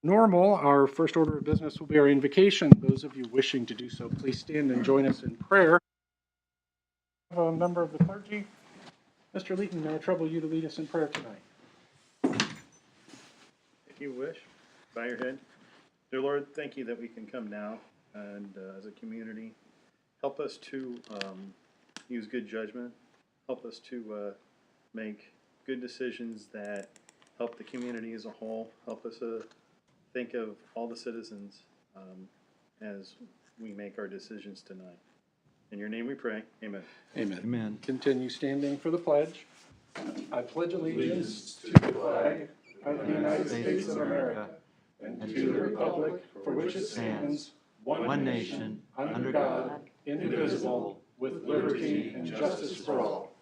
normal, our first order of business will be our invocation. Those of you wishing to do so, please stand and join us in prayer. A member of the clergy, Mr. Leeton, may I trouble you to lead us in prayer tonight? If you wish, bow your head. Dear Lord, thank you that we can come now and as a community, help us to use good judgment, help us to make good decisions that help the community as a whole, help us think of all the citizens as we make our decisions tonight. In your name we pray, amen. Amen. Amen. Continue standing for the pledge. I pledge allegiance to the flag of the United States of America and to the republic for which it stands, one nation, under God, indivisible, with liberty and justice for all.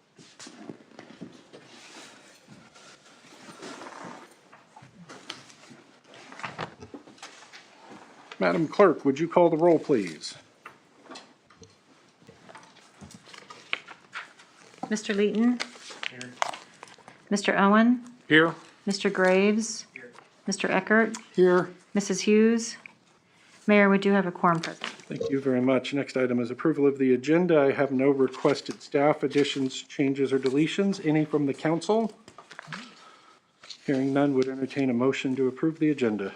Madam Clerk, would you call the roll, please? Mr. Leeton? Here. Mr. Owen? Here. Mr. Graves? Here. Mr. Eckert? Here. Mrs. Hughes? Mayor, we do have a quorum present. Thank you very much. Next item is approval of the agenda. I have no requested staff additions, changes, or deletions. Any from the council? Hearing none, would entertain a motion to approve the agenda.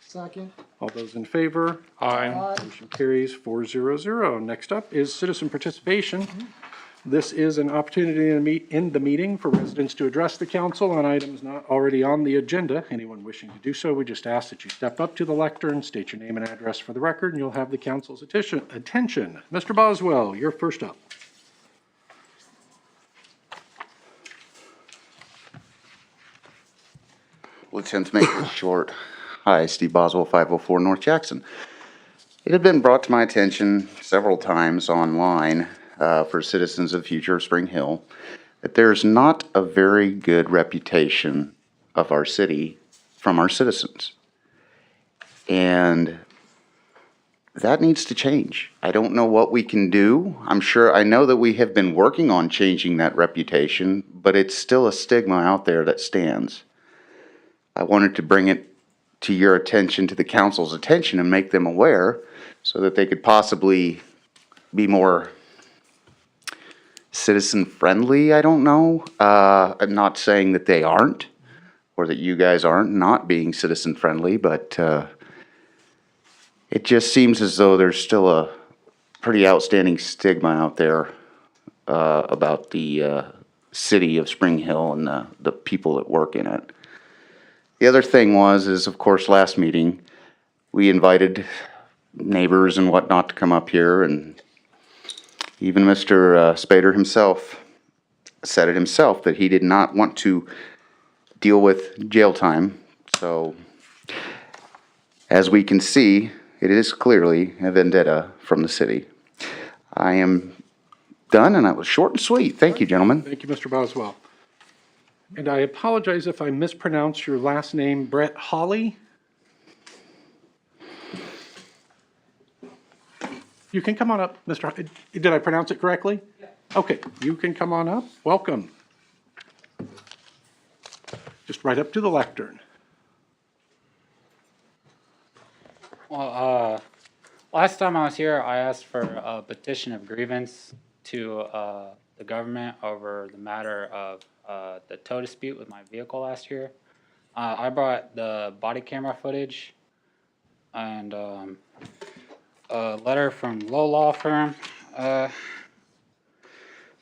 Second. All those in favor? Aye. Motion carries 400. Next up is citizen participation. This is an opportunity to meet in the meeting for residents to address the council on items not already on the agenda. Anyone wishing to do so, we just ask that you step up to the lectern, state your name and address for the record, and you'll have the council's attention. Mr. Boswell, you're first up. We'll attempt to make this short. Hi, Steve Boswell, 504 North Jackson. It had been brought to my attention several times online for citizens of the future of Spring Hill that there's not a very good reputation of our city from our citizens. And that needs to change. I don't know what we can do. I know that we have been working on changing that reputation, but it's still a stigma out there that stands. I wanted to bring it to your attention, to the council's attention, and make them aware so that they could possibly be more citizen-friendly. I don't know. I'm not saying that they aren't, or that you guys aren't not being citizen-friendly, but it just seems as though there's still a pretty outstanding stigma out there about the city of Spring Hill and the people that work in it. The other thing is of course, last meeting, we invited neighbors and whatnot to come up here, and even Mr. Spader himself said it himself that he did not want to deal with jail time. So, as we can see, it is clearly a vendetta from the city. I am done, and that was short and sweet. Thank you, gentlemen. Thank you, Mr. Boswell. And I apologize if I mispronounce your last name, Brett Hawley. You can come on up, Mr. Did I pronounce it correctly? Yeah. Okay, you can come on up. Welcome. Just right up to the lectern. Well, last time I was here, I asked for a petition of grievance to the government over the matter of the tow dispute with my vehicle last year. I brought the body camera footage and a letter from Low Law Firm,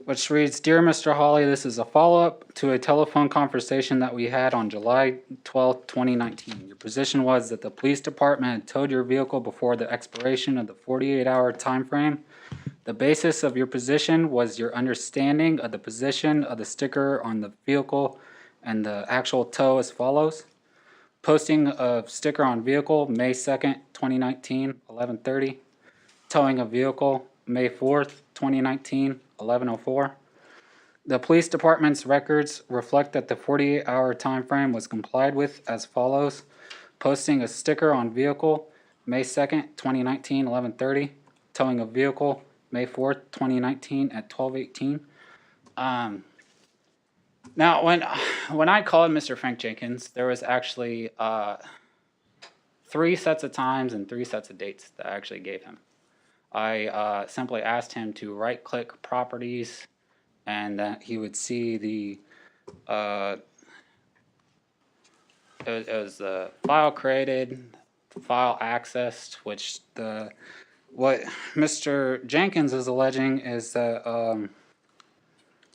which reads, Dear Mr. Hawley, this is a follow-up to a telephone conversation that we had on July 12, 2019. Your position was that the police department had towed your vehicle before the expiration of the 48-hour time frame. The basis of your position was your understanding of the position of the sticker on the vehicle and the actual tow as follows. Posting of sticker on vehicle, May 2nd, 2019, 11:30. Towing of vehicle, May 4th, 2019, 11:04. The police department's records reflect that the 48-hour time frame was complied with as follows. Posting a sticker on vehicle, May 2nd, 2019, 11:30. Towing of vehicle, May 4th, 2019 at 12:18. Now, when I called Mr. Frank Jenkins, there was actually 3 sets of times and 3 sets of dates that I actually gave him. I simply asked him to right-click properties, and that he would see the it was the file created, file accessed, which what Mr. Jenkins is alleging is that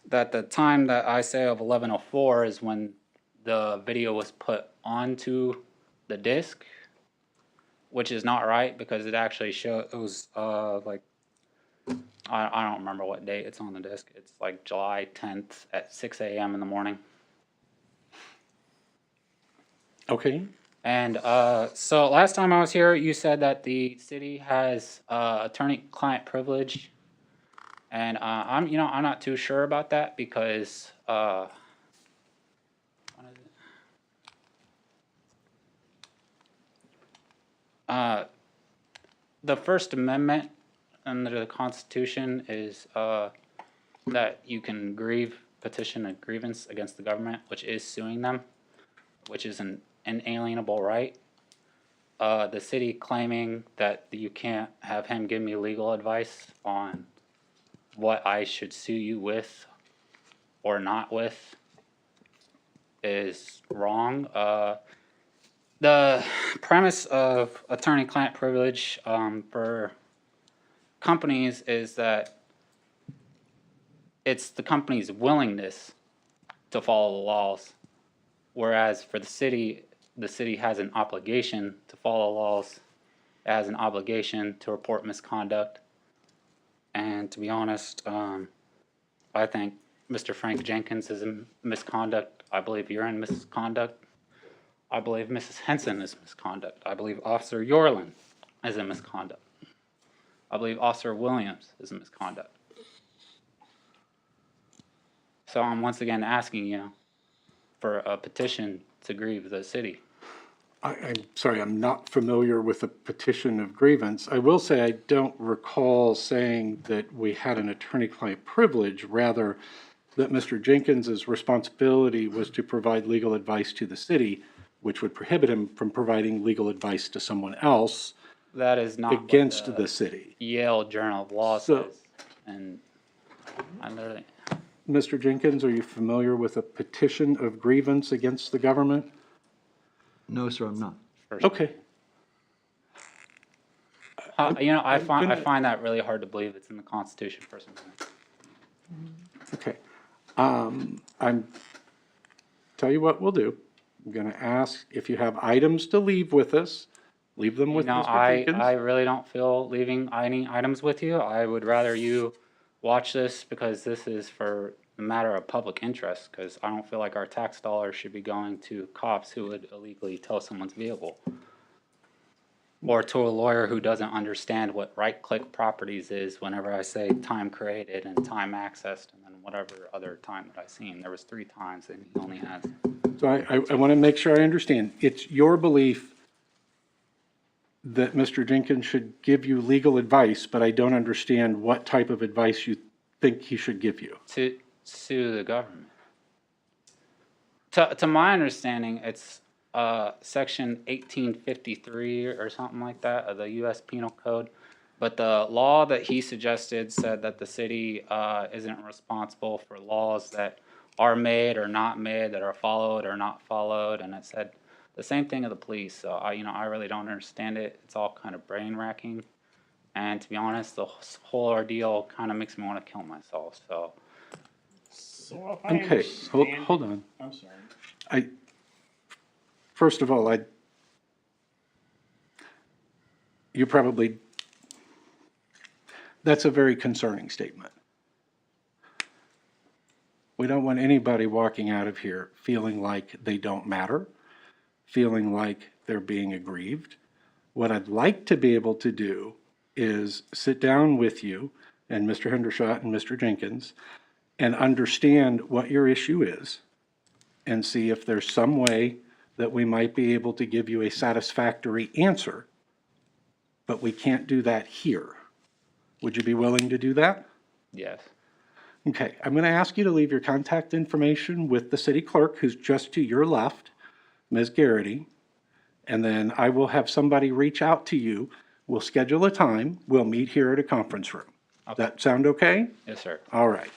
that the time that I say of 11:04 is when the video was put onto the disk, which is not right because it actually shows like I don't remember what date it's on the disk. It's like July 10th at 6 a.m. in the morning. Okay, And so last time I was here, you said that the city has attorney-client privilege, and I'm not too sure about that because what is it? The First Amendment under the Constitution is that you can petition a grievance against the government, which is suing them, which is an inalienable right. The city claiming that you can't have him give me legal advice on what I should sue you with or not with is wrong. The premise of attorney-client privilege for companies is that it's the company's willingness to follow the laws, whereas for the city has an obligation to follow laws. It has an obligation to report misconduct. And to be honest, I think Mr. Frank Jenkins is in misconduct. I believe you're in misconduct. I believe Mrs. Henson is misconduct. I believe Officer Yorlin is in misconduct. I believe Officer Williams is in misconduct. So I'm once again asking you for a petition to grieve the city. I'm sorry, I'm not familiar with the petition of grievance. I will say I don't recall saying that we had an attorney-client privilege, rather that Mr. Jenkins's responsibility was to provide legal advice to the city, which would prohibit him from providing legal advice to someone else That is not against what the city. Yale Journal of Law So- says. And I literally, Mr. Jenkins, are you familiar with a petition of grievance against the government? No, sir, I'm not. Okay, I find gonna- find that really hard to believe. It's in the Constitution, First Amendment. okay. Tell you what we'll do. I'm gonna ask if you have items to leave with us, leave them with Mr. I Jenkins. really don't feel leaving any items with you. I would rather you watch this because this is for a matter of public interest. Because I don't feel like our tax dollars should be going to cops who would illegally tow someone's vehicle, or to a lawyer who doesn't understand what right-click properties is. Whenever I say time created and time accessed, and then whatever other time that I've seen, there was 3 times, and he only has. So I want to make sure I understand. It's your belief that Mr. Jenkins should give you legal advice, but I don't understand what type of advice you think he should give you. To sue the government. To my understanding, it's section 1853 or something like that of the U.S. Penal Code. But the law that he suggested said that the city isn't responsible for laws that are made or not made, that are followed or not followed, and it said the same thing of the police. So I really don't understand it. It's all kind of brain racking, and to be honest, the whole ordeal kind of makes me want to kill myself. So So if I Okay, understand, hold on. I'm sorry. First of all, you probably, that's a very concerning statement. We don't want anybody walking out of here feeling like they don't matter, feeling like they're being aggrieved. What I'd like to be able to do is sit down with you and Mr. Hendershot and Mr. Jenkins and understand what your issue is and see if there's some way that we might be able to give you a satisfactory answer, but we can't do that here. Would you be willing to do that? yes. Okay, I'm going to ask you to leave your contact information with the city clerk, who's just to your left, Ms. Garrity. And then I will have somebody reach out to you. We'll schedule a time. We'll meet here at a conference room. Does that sound okay? Yes, sir. All right.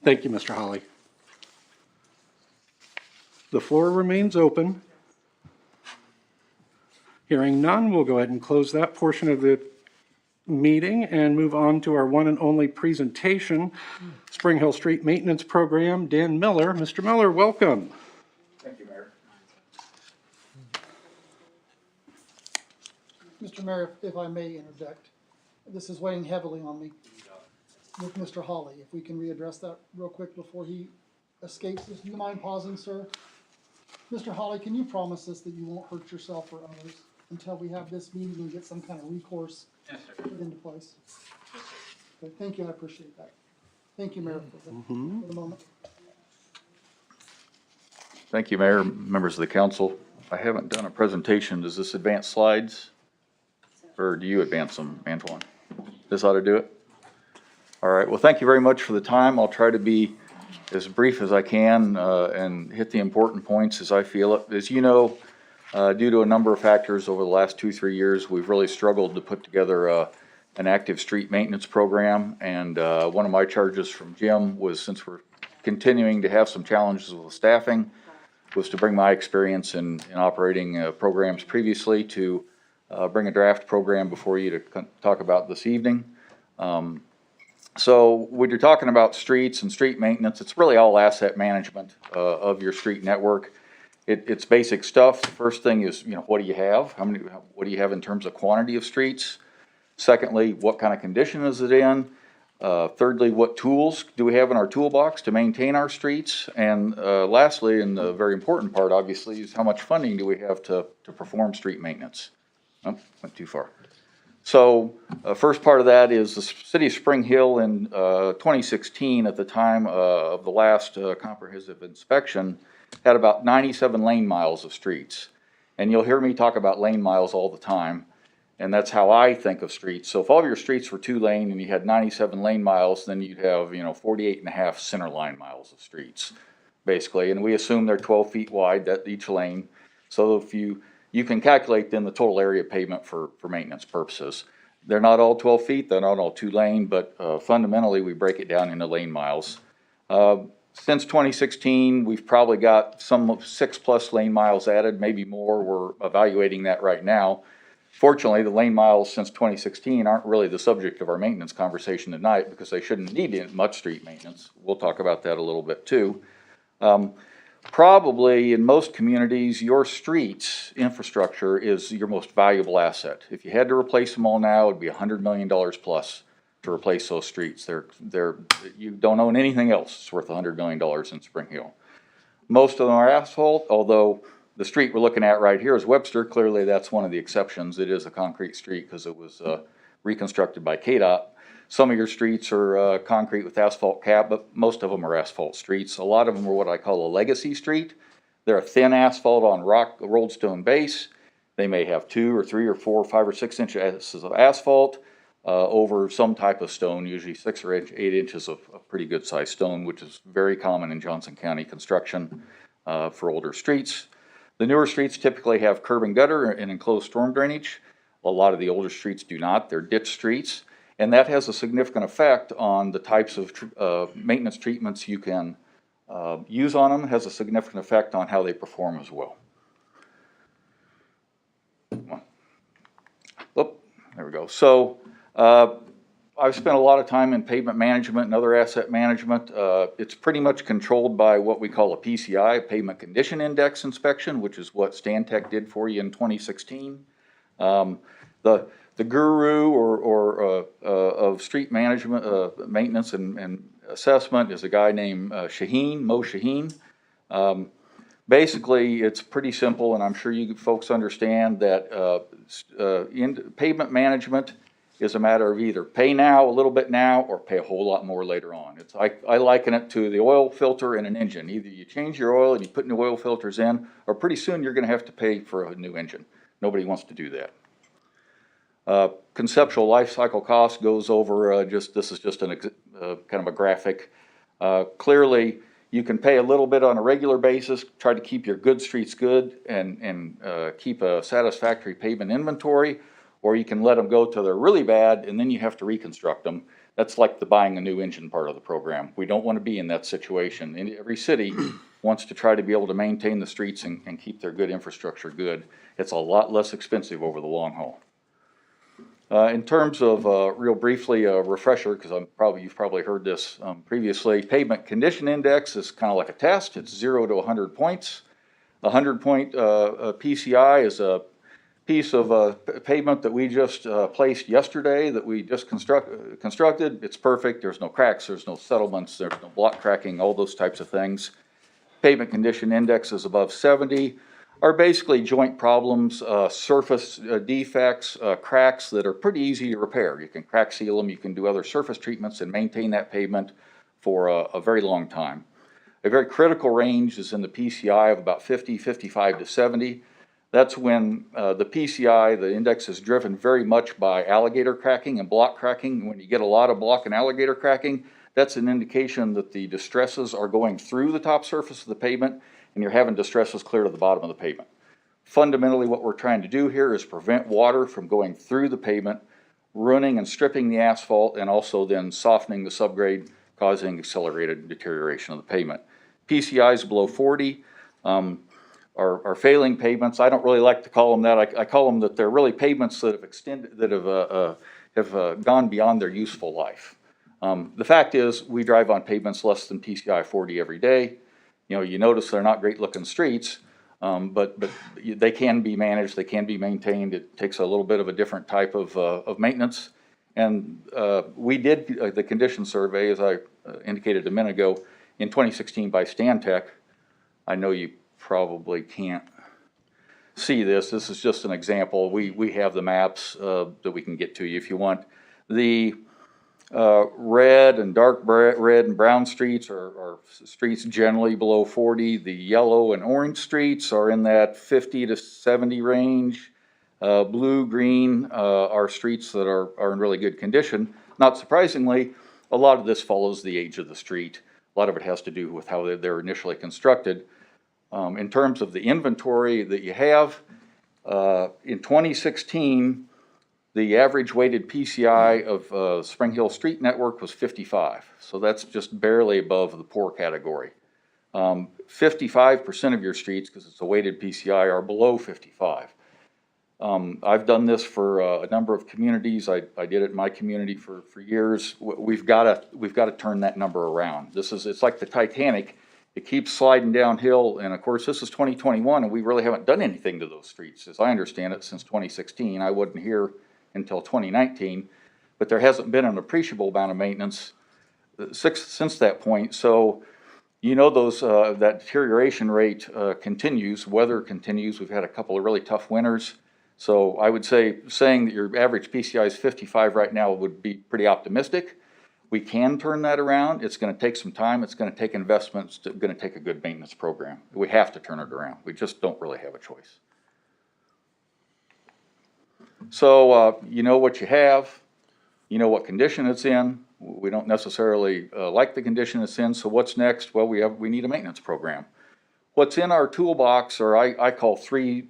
Thank you, Mr. Holly. The floor remains open. Hearing none, we'll go ahead and close that portion of the meeting and move on to our one and only presentation, Spring Hill Street Maintenance Program. Dan Miller. Mr. Miller, welcome. Thank you, Mayor. Mr. Mayor, if I may interject, this is weighing heavily on me with Mr. Holly. If we can readdress that real quick before he escapes us. Do you mind pausing, sir? Mr. Holly, can you promise us that you won't hurt yourself or others until we have this meeting and get some kind of recourse put into place? Okay, thank you, I appreciate that. Thank you, Mayor, for the moment. Thank you, Mayor, members of the council. I haven't done a presentation. Does this advance slides? Or do you advance them, Antoine? This ought to do it? All right, well, thank you very much for the time. I'll try to be as brief as I can and hit the important points as I feel it. As you know, due to a number of factors over the last 2-3 years, we've really struggled to put together an active street maintenance program. And one of my charges from Jim was, since we're continuing to have some challenges with staffing, was to bring my experience in operating programs previously to bring a draft program before you to talk about this evening. So when you're talking about streets and street maintenance, it's really all asset management of your street network. It's basic stuff. The first thing is, what do you have? What do you have in terms of quantity of streets? Secondly, what kind of condition is it in? Thirdly, what tools do we have in our toolbox to maintain our streets? And lastly, and the very important part, obviously, is how much funding do we have to perform street maintenance? Oh, went too far. So first part of that is the city of Spring Hill in 2016, at the time of the last comprehensive inspection, had about 97 lane miles of streets. And you'll hear me talk about lane miles all the time. And that's how I think of streets. So if all of your streets were 2 lane and you had 97 lane miles, then you'd have, 48 and a half center line miles of streets, basically. And we assume they're 12 feet wide, that each lane. So if you can calculate then the total area of pavement for maintenance purposes. They're not all 12 feet, they're not all 2 lane, but fundamentally we break it down into lane miles. Since 2016, we've probably got some 6+ lane miles added, maybe more. We're evaluating that right now. Fortunately, the lane miles since 2016 aren't really the subject of our maintenance conversation tonight, because they shouldn't need much street maintenance. We'll talk about that a little bit too. Probably in most communities, your streets infrastructure is your most valuable asset. If you had to replace them all now, it'd be $100 million plus to replace those streets. You don't own anything else that's worth $100 million in Spring Hill. Most of them are asphalt, although the street we're looking at right here is Webster. Clearly, that's one of the exceptions. It is a concrete street because it was reconstructed by KDOT. Some of your streets are concrete with asphalt cap, but most of them are asphalt streets. A lot of them are what I call a legacy street. They're a thin asphalt on rock, rolled stone base. They may have 2 or 3 or 4 or 5 or 6 inches of asphalt over some type of stone, usually 6 or 8 inches of pretty good sized stone, which is very common in Johnson County construction for older streets. The newer streets typically have curb and gutter and enclosed storm drainage. A lot of the older streets do not. They're ditch streets. And that has a significant effect on the types of maintenance treatments you can use on them. It has a significant effect on how they perform as well. Oh, there we go. So I've spent a lot of time in pavement management and other asset management. It's pretty much controlled by what we call a PCI, Pavement Condition Index inspection, which is what Stantec did for you in 2016. The guru of street management, maintenance and assessment is a guy named Mo Shaheen. Basically, it's pretty simple, and I'm sure you folks understand that in pavement management is a matter of either pay now, a little bit now, or pay a whole lot more later on. I liken it to the oil filter in an engine. Either you change your oil and you put new oil filters in, or pretty soon you're going to have to pay for a new engine. Nobody wants to do that. Conceptual life cycle cost goes over this is just kind of a graphic. Clearly, You can pay a little bit on a regular basis, try to keep your good streets good and keep a satisfactory pavement inventory, or you can let them go till they're really bad and then you have to reconstruct them. That's like the buying a new engine part of the program. We don't want to be in that situation. And every city wants to try to be able to maintain the streets and keep their good infrastructure good. It's a lot less expensive over the long haul. In terms of, real briefly, a refresher, because you've probably heard this previously, pavement condition index is kind of like a test. It's 0 to 100 points. A 100-point PCI is a piece of pavement that we just placed yesterday, that we just constructed. It's perfect. There's no cracks, there's no settlements, there's no block cracking, all those types of things. Pavement condition index is above 70. Are basically joint problems, surface defects, cracks that are pretty easy to repair. You can crack seal them, you can do other surface treatments and maintain that pavement for a very long time. A very critical range is in the PCI of about 50, 55 to 70. That's when the PCI, the index, is driven very much by alligator cracking and block cracking. When you get a lot of block and alligator cracking, that's an indication that the distresses are going through the top surface of the pavement and you're having distresses clear to the bottom of the pavement. Fundamentally, what we're trying to do here is prevent water from going through the pavement, ruining and stripping the asphalt, and also then softening the subgrade, causing accelerated deterioration of the pavement. PCIs below 40 are failing pavements. I don't really like to call them that. I call them that they're really pavements that have extended, that have gone beyond their useful life. The fact is, we drive on pavements less than PCI 40 every day. You know, you notice they're not great looking streets, but they can be managed, they can be maintained. It takes a little bit of a different type of maintenance. And we did the condition survey, as I indicated a minute ago, in 2016 by Stantec. I know you probably can't see this. This is just an example. We have the maps that we can get to you if you want. The red and dark red and brown streets are streets generally below 40. The yellow and orange streets are in that 50 to 70 range. Blue, green are streets that are in really good condition. Not surprisingly, a lot of this follows the age of the street. A lot of it has to do with how they're initially constructed. In terms of the inventory that you have, in 2016, the average weighted PCI of Spring Hill Street Network was 55. So that's just barely above the poor category. 55% of your streets, because it's a weighted PCI, are below 55. I've done this for a number of communities. I did it in my community for years. We've got to turn that number around. It's like the Titanic. It keeps sliding downhill, and of course this is 2021 and we really haven't done anything to those streets, as I understand it, since 2016. I wasn't here until 2019, but there hasn't been an appreciable amount of maintenance since that point. So, you know, that deterioration rate continues, weather continues. We've had a couple of really tough winters. So I would say saying that your average PCI is 55 right now would be pretty optimistic. We can turn that around. It's going to take some time. It's going to take investments. It's going to take a good maintenance program. We have to turn it around. We just don't really have a choice. So you know what you have. You know what condition it's in. We don't necessarily like the condition it's in. So what's next? Well, we need a maintenance program. What's in our toolbox are I call three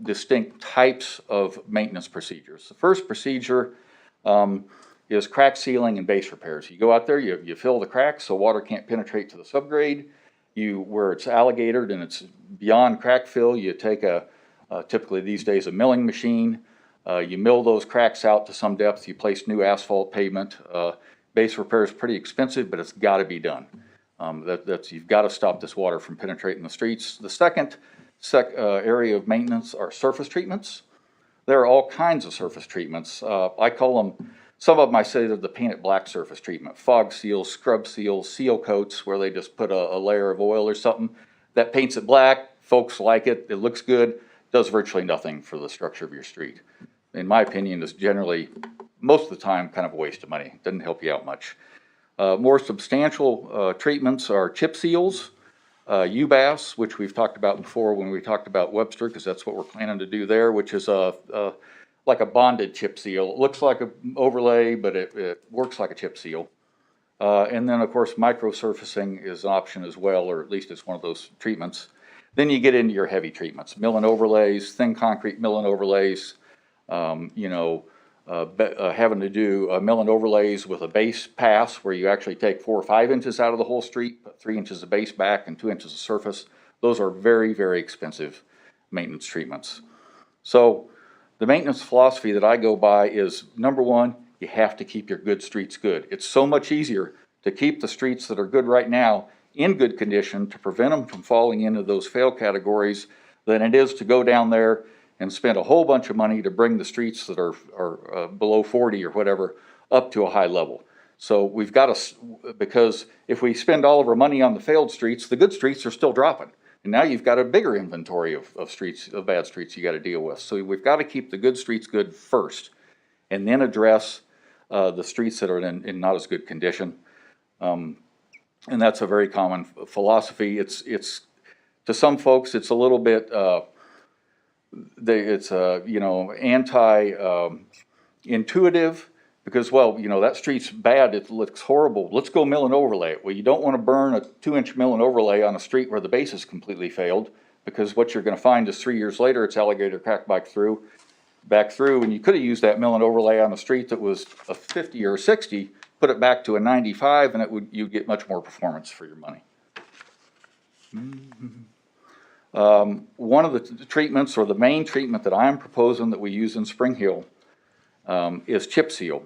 distinct types of maintenance procedures. The first procedure is crack sealing and base repairs. You go out there, you fill the cracks so water can't penetrate to the subgrade. Where it's alligatored and it's beyond crack fill, you take typically these days a milling machine. You mill those cracks out to some depth. You place new asphalt pavement. Base repair is pretty expensive, but it's got to be done. You've got to stop this water from penetrating the streets. The second area of maintenance are surface treatments. There are all kinds of surface treatments. I call them, some of them I say they're the painted black surface treatment. Fog seals, scrub seals, seal coats, where they just put a layer of oil or something that paints it black. Folks like it. It looks good. Does virtually nothing for the structure of your street. In my opinion, is generally, most of the time, kind of a waste of money. Doesn't help you out much. More substantial treatments are chip seals, UBAS, which we've talked about before when we talked about Webster, because that's what we're planning to do there, which is like a bonded chip seal. It looks like an overlay, but it works like a chip seal. And then, of course, microsurfacing is an option as well, or at least it's one of those treatments. Then you get into your heavy treatments, mill and overlays, thin concrete mill and overlays, having to do mill and overlays with a base pass where you actually take 4 or 5 inches out of the whole street, put 3 inches of base back and 2 inches of surface. Those are very, very expensive maintenance treatments. So the maintenance philosophy that I go by is, number one, you have to keep your good streets good. It's so much easier to keep the streets that are good right now in good condition to prevent them from falling into those fail categories than it is to go down there and spend a whole bunch of money to bring the streets that are below 40 or whatever up to a high level. So we've got to, because if we spend all of our money on the failed streets, the good streets are still dropping. And now you've got a bigger inventory of streets, of bad streets you got to deal with. So we've got to keep the good streets good first, and then address the streets that are in not as good condition. And that's a very common philosophy. It's to some folks, it's a little bit, anti-intuitive. Because, well, that street's bad, it looks horrible, let's go mill and overlay it. Well, you don't want to burn a 2-inch mill and overlay on a street where the base is completely failed, because what you're going to find is 3 years later, it's alligator cracked back through, and you could have used that mill and overlay on a street that was a 50 or a 60, put it back to a 95, and you'd get much more performance for your money. One of the treatments, or the main treatment that I'm proposing that we use in Spring Hill, is chip seal.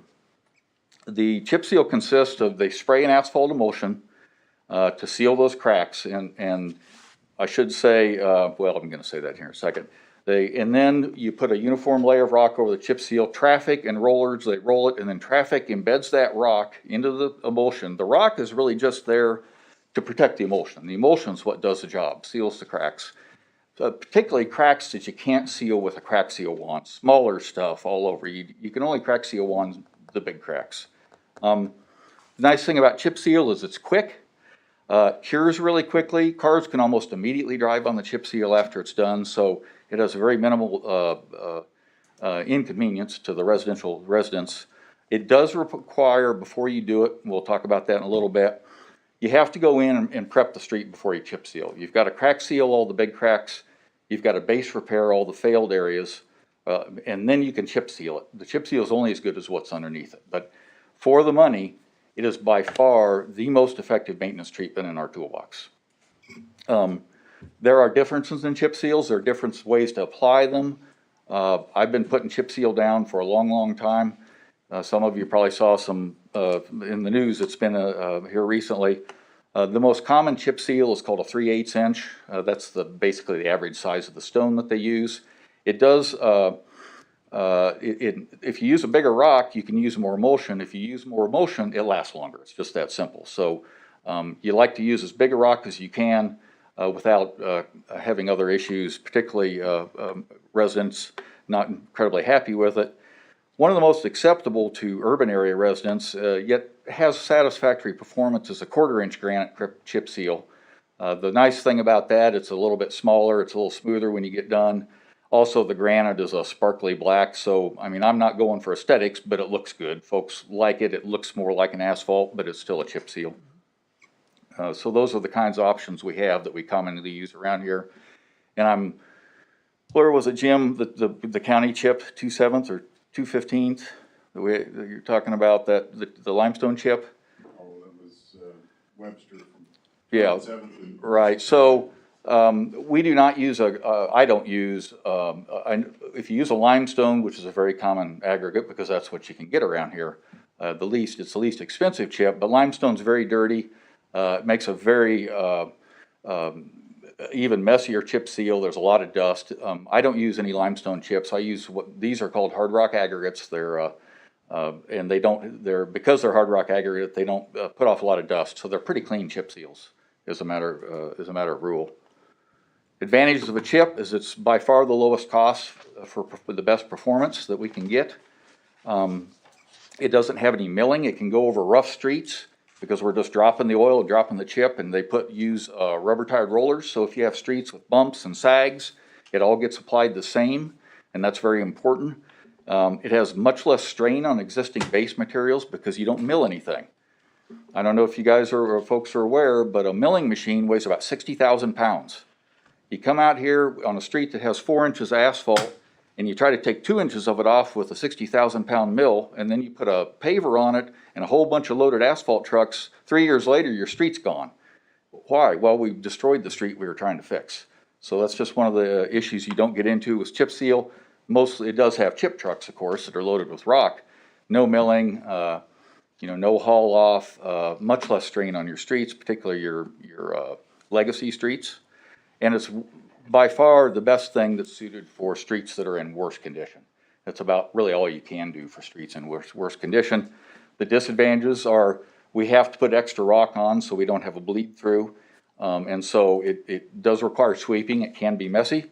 The chip seal consists of, they spray an asphalt emulsion to seal those cracks, and I should say, well, I'm going to say that here in a second. And then you put a uniform layer of rock over the chip seal. Traffic and rollers, they roll it, and then traffic embeds that rock into the emulsion. The rock is really just there to protect the emulsion. The emulsion is what does the job, seals the cracks. Particularly cracks that you can't seal with a crack seal wand. Smaller stuff all over. You can only crack seal wand the big cracks. The nice thing about chip seal is it's quick. Cures really quickly. Cars can almost immediately drive on the chip seal after it's done, so it has a very minimal inconvenience to the residents. It does require, before you do it, we'll talk about that in a little bit, you have to go in and prep the street before you chip seal. You've got to crack seal all the big cracks. You've got to base repair all the failed areas, and then you can chip seal it. The chip seal is only as good as what's underneath it. But for the money, it is by far the most effective maintenance treatment in our toolbox. There are differences in chip seals. There are different ways to apply them. I've been putting chip seal down for a long, long time. Some of you probably saw some in the news that's been here recently. The most common chip seal is called a 3/8 inch. That's basically the average size of the stone that they use. It does, if you use a bigger rock, you can use more emulsion. If you use more emulsion, it lasts longer. It's just that simple. So you like to use as big a rock as you can without having other issues, particularly residents not incredibly happy with it. One of the most acceptable to urban area residents, yet has satisfactory performance, is a 1/4-inch granite chip seal. The nice thing about that, it's a little bit smaller, it's a little smoother when you get done. Also, the granite is a sparkly black, so, I mean, I'm not going for aesthetics, but it looks good. Folks like it. It looks more like an asphalt, but it's still a chip seal. So those are the kinds of options we have that we commonly use around here. And where was it, Jim, the county chip, 2/7 or 2/15 that you're talking about, that the limestone chip? Oh, that was Webster from Yeah, 7th. right. So we do not use I don't use, if you use a limestone, which is a very common aggregate because that's what you can get around here, it's the least expensive chip, but limestone's very dirty. It makes a very even messier chip seal. There's a lot of dust. I don't use any limestone chips. I use these are called hard rock aggregates. They're and because they're hard rock aggregate, they don't put off a lot of dust. So they're pretty clean chip seals as a matter of rule. Advantages of a chip is it's by far the lowest cost for the best performance that we can get. It doesn't have any milling. It can go over rough streets, because we're just dropping the oil, dropping the chip, and they use rubber-tired rollers. So if you have streets with bumps and sags, it all gets applied the same, and that's very important. It has much less strain on existing base materials because you don't mill anything. I don't know if you guys or folks are aware, but a milling machine weighs about 60,000 pounds. You come out here on a street that has 4 inches of asphalt, and you try to take 2 inches of it off with a 60,000 pound mill, and then you put a paver on it and a whole bunch of loaded asphalt trucks. 3 years later, your street's gone. Why? Well, we've destroyed the street we were trying to fix. So that's just one of the issues you don't get into with chip seal. Mostly, it does have chip trucks, of course, that are loaded with rock. No milling, no haul off, much less strain on your streets, particularly your legacy streets. And it's by far the best thing that's suited for streets that are in worse condition. That's about really all you can do for streets in worse condition. The disadvantages are we have to put extra rock on so we don't have a bleed through. And so it does require sweeping. It can be messy.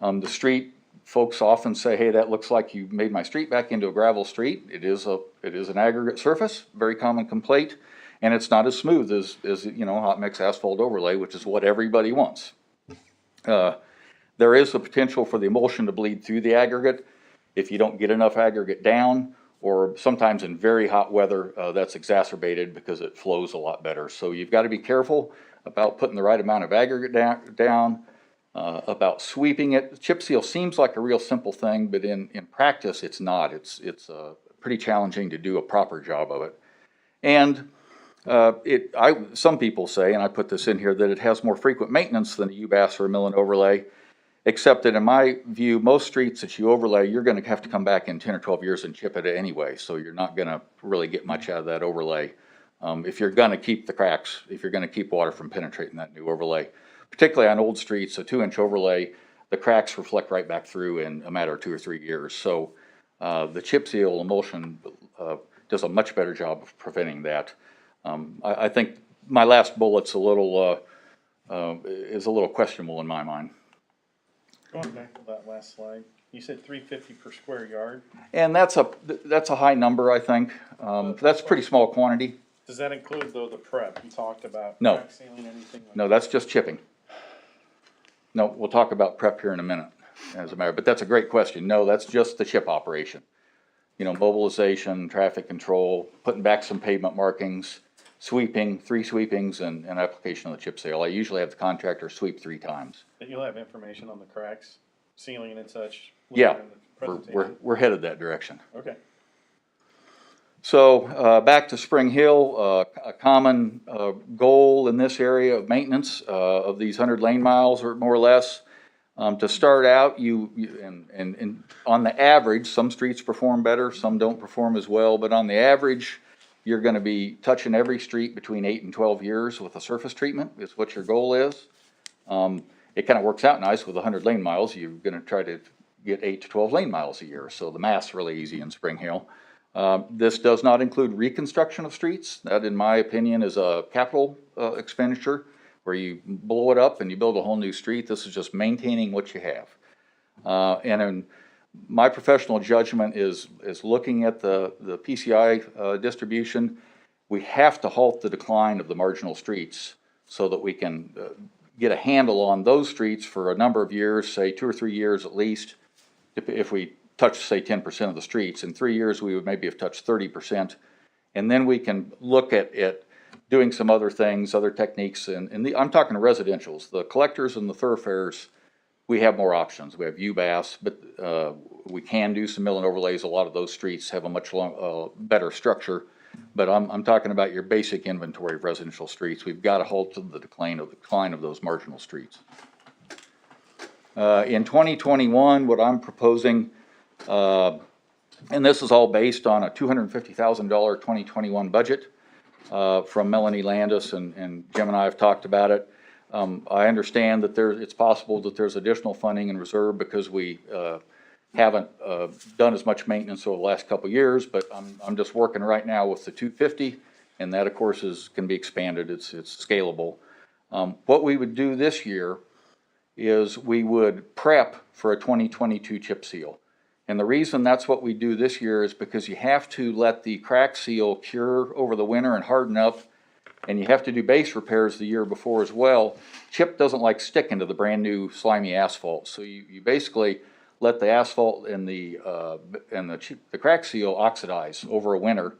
The street, folks often say, hey, that looks like you made my street back into a gravel street. It is an aggregate surface, very common complaint. And it's not as smooth as hot mix asphalt overlay, which is what everybody wants. There is the potential for the emulsion to bleed through the aggregate if you don't get enough aggregate down, or sometimes in very hot weather, that's exacerbated because it flows a lot better. So you've got to be careful about putting the right amount of aggregate down, about sweeping it. Chip seal seems like a real simple thing, but in practice, it's not. It's pretty challenging to do a proper job of it. And some people say, and I put this in here, that it has more frequent maintenance than a UBAS or a mill and overlay, except that in my view, most streets that you overlay, you're going to have to come back in 10 or 12 years and chip it anyway, so you're not going to really get much out of that overlay if you're going to keep the cracks, if you're going to keep water from penetrating that new overlay. Particularly on old streets, a 2-inch overlay, the cracks reflect right back through in a matter of 2 or 3 years. So the chip seal emulsion does a much better job of preventing that. I think my last bullet's is a little questionable in my mind. Going back to that last slide, you said $3.50 per square yard. And that's a high number, I think. That's a pretty small quantity. Does that include though the prep? You talked about No. crack sealing, anything like No, that's just chipping. No, we'll talk about prep here in a minute, as a matter. But that's a great question. No, that's just the chip operation. Mobilization, traffic control, putting back some pavement markings, sweeping, 3 sweepings, and application of the chip seal. I usually have the contractor sweep 3 times. that? You'll have information on the cracks, sealing and such. Yeah, later in the presentation? we're headed that direction. Okay. So back to Spring Hill, a common goal in this area of maintenance of these 100 lane miles or more or less. To start out, and on the average, some streets perform better, some don't perform as well, but on the average, you're going to be touching every street between 8 and 12 years with a surface treatment is what your goal is. It kind of works out nice with 100 lane miles. You're going to try to get 8 to 12 lane miles a year, so the math's really easy in Spring Hill. This does not include reconstruction of streets. That, in my opinion, is a capital expenditure where you blow it up and you build a whole new street. This is just maintaining what you have. And in my professional judgment is looking at the PCI distribution. We have to halt the decline of the marginal streets so that we can get a handle on those streets for a number of years, say 2 or 3 years at least. If we touch, say, 10% of the streets, in 3 years we would maybe have touched 30%. And then we can look at doing some other things, other techniques. And I'm talking residentials. The collectors and the thoroughfares, we have more options. We have UBAS, but we can do some mill and overlays. A lot of those streets have a much better structure. But I'm talking about your basic inventory of residential streets. We've got to halt the decline of those marginal streets. In 2021, what I'm proposing, and this is all based on a $250,000 2021 budget from Melanie Landis, and Jim and I have talked about it. I understand that it's possible that there's additional funding in reserve because we haven't done as much maintenance over the last couple of years, but I'm just working right now with the 250, and that of course can be expanded. It's scalable. What we would do this year is we would prep for a 2022 chip seal. And the reason that's what we do this year is because you have to let the crack seal cure over the winter and harden up, and you have to do base repairs the year before as well. Chip doesn't like sticking to the brand new slimy asphalt, so you basically let the asphalt and the crack seal oxidize over a winter.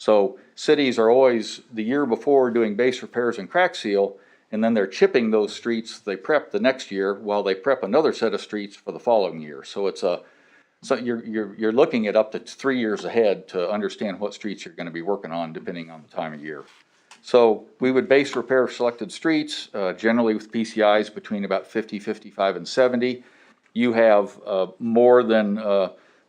So cities are always, the year before, doing base repairs and crack seal, and then they're chipping those streets they prep the next year while they prep another set of streets for the following year. So it's so you're looking at up to 3 years ahead to understand what streets you're gonna be working on depending on the time of year. So we would base repair selected streets, generally with PCIs between about 50, 55, and 70. You have more than,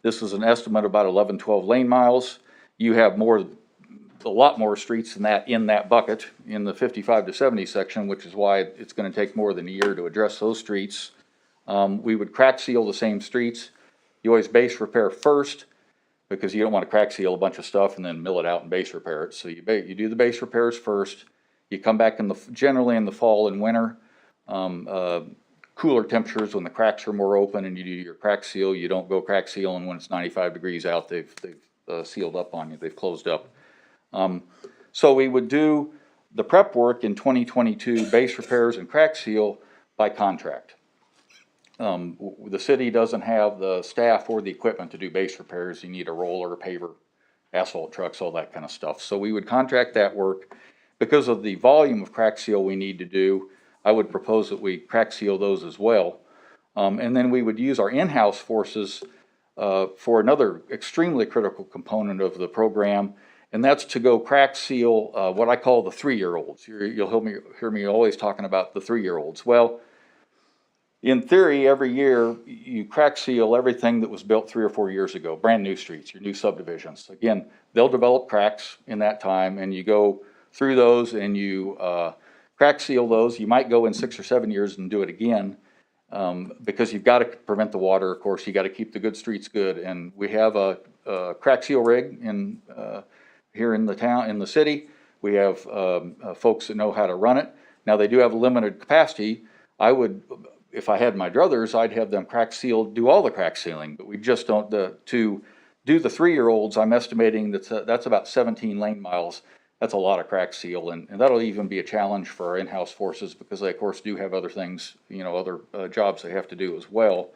this is an estimate, about 11, 12 lane miles. You have a lot more streets than that in that bucket in the 55 to 70 section, which is why it's gonna take more than a year to address those streets. We would crack seal the same streets. You always base repair first, because you don't want to crack seal a bunch of stuff and then mill it out and base repair it. So you do the base repairs first. You come back generally in the fall and winter, cooler temperatures when the cracks are more open, and you do your crack seal. You don't go crack seal, and when it's 95 degrees out, they've sealed up on you. They've closed up. So we would do the prep work in 2022, base repairs and crack seal by contract. The city doesn't have the staff or the equipment to do base repairs. You need a roller, a paver, asphalt trucks, all that kind of stuff. So we would contract that work. Because of the volume of crack seal we need to do, I would propose that we crack seal those as well. And then we would use our in-house forces for another extremely critical component of the program, and that's to go crack seal what I call the 3-year-olds. You'll hear me always talking about the 3-year-olds. Well, in theory, every year you crack seal everything that was built 3 or 4 years ago, brand new streets, your new subdivisions. Again, they'll develop cracks in that time, and you go through those and you crack seal those. You might go in 6 or 7 years and do it again, because you've got to prevent the water. Of course, you got to keep the good streets good. And we have a crack seal rig here in the city. We have folks that know how to run it. Now, they do have a limited capacity. If I had my druthers, I'd have them do all the crack sealing, but we just don't. To do the 3-year-olds, I'm estimating that's about 17 lane miles. That's a lot of crack seal, and that'll even be a challenge for our in-house forces, because they, of course, do have other things, other jobs they have to do as well.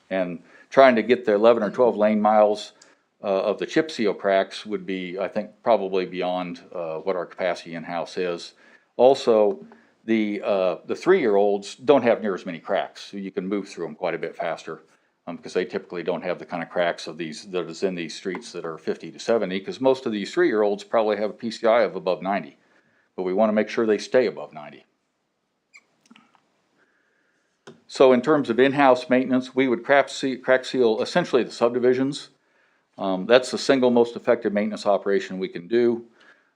And trying to get the 11 or 12 lane miles of the chip seal cracks would be, I think, probably beyond what our capacity in-house is. Also, the 3-year-olds don't have near as many cracks, so you can move through them quite a bit faster, because they typically don't have the kind of cracks that is in these streets that are 50 to 70, because most of these 3-year-olds probably have a PCI of above 90, but we want to make sure they stay above 90. So in terms of in-house maintenance, we would crack seal essentially the subdivisions. That's the single most effective maintenance operation we can do.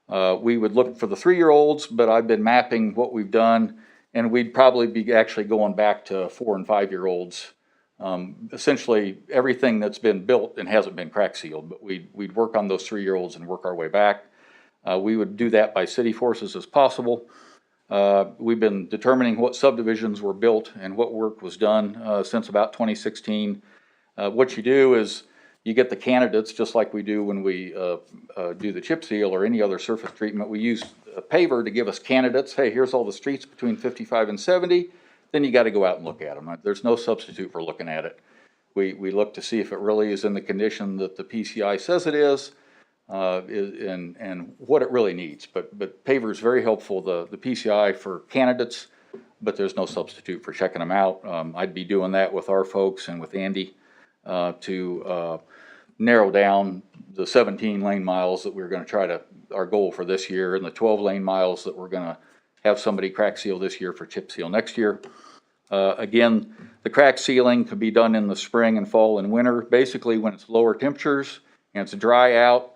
We would look for the 3-year-olds, but I've been mapping what we've done, and we'd probably be actually going back to 4 and 5-year-olds. Essentially everything that's been built and hasn't been crack sealed, but we'd work on those 3-year-olds and work our way back. We would do that by city forces as possible. We've been determining what subdivisions were built and what work was done since about 2016. What you do is you get the candidates, just like we do when we do the chip seal or any other surface treatment. We use a paver to give us candidates. Hey, here's all the streets between 55 and 70. Then you got to go out and look at them. There's no substitute for looking at it. We look to see if it really is in the condition that the PCI says it is, and what it really needs. But paver is very helpful, the PCI for candidates, but there's no substitute for checking them out. I'd be doing that with our folks and with Andy to narrow down the 17 lane miles that we're going to try to, our goal for this year, and the 12 lane miles that we're going to have somebody crack seal this year for chip seal next year. Again, the crack sealing could be done in the spring and fall and winter, basically when it's lower temperatures and it's dry out.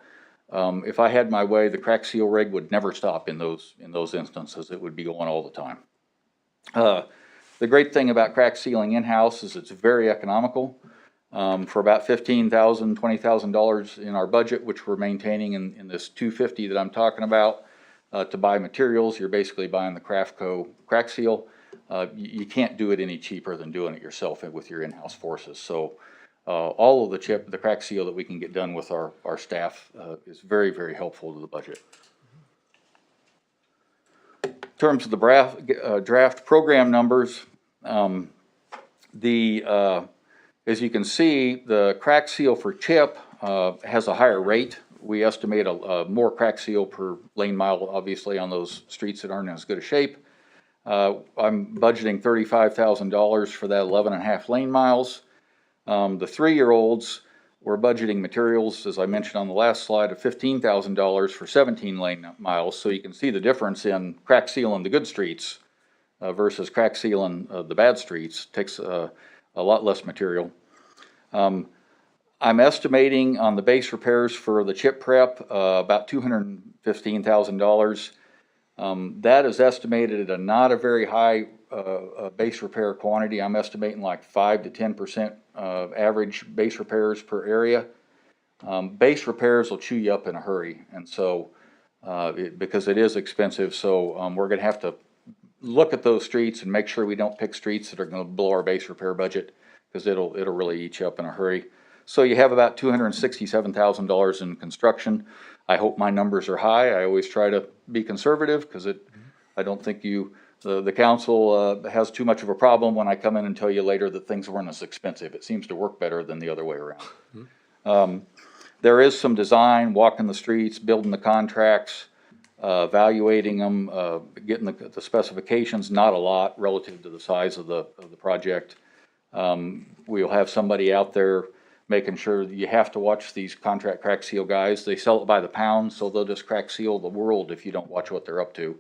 If I had my way, the crack seal rig would never stop in those instances. It would be going all the time. The great thing about crack sealing in-house is it's very economical. For about $15,000, $20,000 in our budget, which we're maintaining in this $250 that I'm talking about, to buy materials, you're basically buying the Craftco crack seal. You can't do it any cheaper than doing it yourself with your in-house forces. So all of the crack seal that we can get done with our staff is very, very helpful to the budget. In terms of the draft program numbers, as you can see, the crack seal for chip has a higher rate we estimate a more crack seal per lane mile, obviously, on those streets that aren't in as good a shape. I'm budgeting $35,000 for that 11.5 lane miles. The 3-year-olds, we're budgeting materials, as I mentioned on the last slide, of $15,000 for 17 lane miles. So you can see the difference in crack sealing the good streets versus crack sealing the bad streets. Takes a lot less material. I'm estimating on the base repairs for the chip prep about $215,000. That is estimated at not a very high base repair quantity. I'm estimating like 5 to 10% average base repairs per area. Base repairs will chew you up in a hurry, and so because it is expensive, so we're going to have to look at those streets and make sure we don't pick streets that are going to blow our base repair budget, because it'll really eat you up in a hurry. So you have about $267,000 in construction. I hope my numbers are high. I always try to be conservative because I don't think the council has too much of a problem when I come in and tell you later that things weren't as expensive. It seems to work better than the other way around. There is some design, walking the streets, building the contracts, evaluating them, getting the specifications, not a lot relative to the size of the project. We'll have somebody out there making sure that you have to watch these contract crack seal guys. They sell it by the pound, so they'll just crack seal the world if you don't watch what they're up to,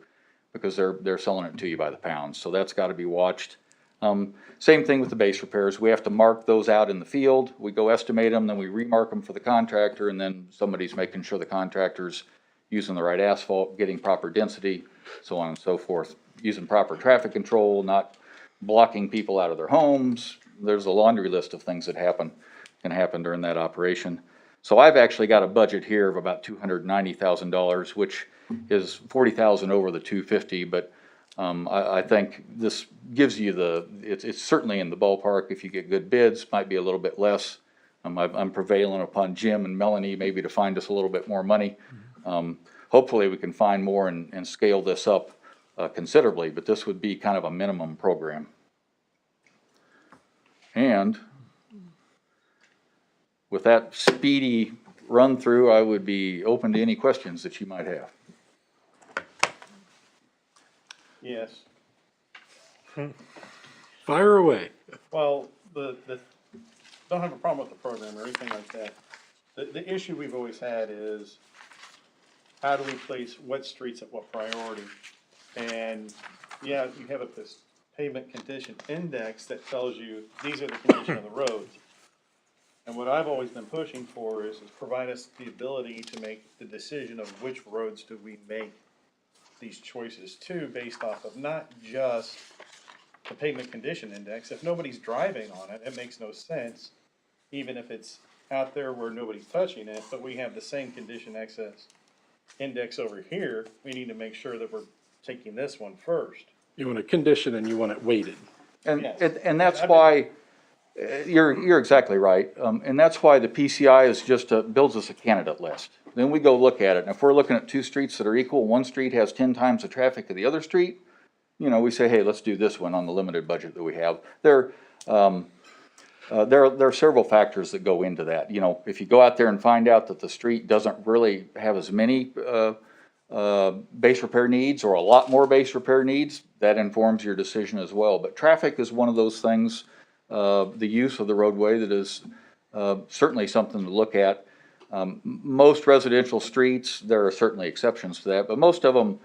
because they're selling it to you by the pound. So that's got to be watched. Same thing with the base repairs. We have to mark those out in the field. We go estimate them, then we remark them for the contractor, and then somebody's making sure the contractor's using the right asphalt, getting proper density, so on and so forth. Using proper traffic control, not blocking people out of their homes. There's a laundry list of things that can happen during that operation. So I've actually got a budget here of about $290,000, which is $40,000 over the $250, but I think this gives you it's certainly in the ballpark. If you get good bids, might be a little bit less. I'm prevailing upon Jim and Melanie maybe to find us a little bit more money. Hopefully we can find more and scale this up considerably, but this would be kind of a minimum program. And with that speedy run through, I would be open to any questions that you might have. Yes. Fire away. Well, don't have a problem with the program or anything like that. The issue we've always had is how do we place what streets at what priority? And yeah, you have this pavement condition index that tells you these are the condition of the roads. And what I've always been pushing for is provide us the ability to make the decision of which roads do we make these choices to, based off of not just the pavement condition index. If nobody's driving on it, it makes no sense, even if it's out there where nobody's touching it, but we have the same condition access index over here. We need to make sure that we're taking this one first. You want a condition and you want it weighted. And, Yes. and that's why, you're exactly right. And that's why the PCI is just builds us a candidate list. Then we go look at it. And if we're looking at two streets that are equal, one street has 10 times the traffic of the other street, we say, hey, let's do this one on the limited budget that we have. There are several factors that go into that. If you go out there and find out that the street doesn't really have as many base repair needs or a lot more base repair needs, that informs your decision as well. But traffic is one of those things, the use of the roadway, that is certainly something to look at. Most residential streets, there are certainly exceptions to that, but most of them,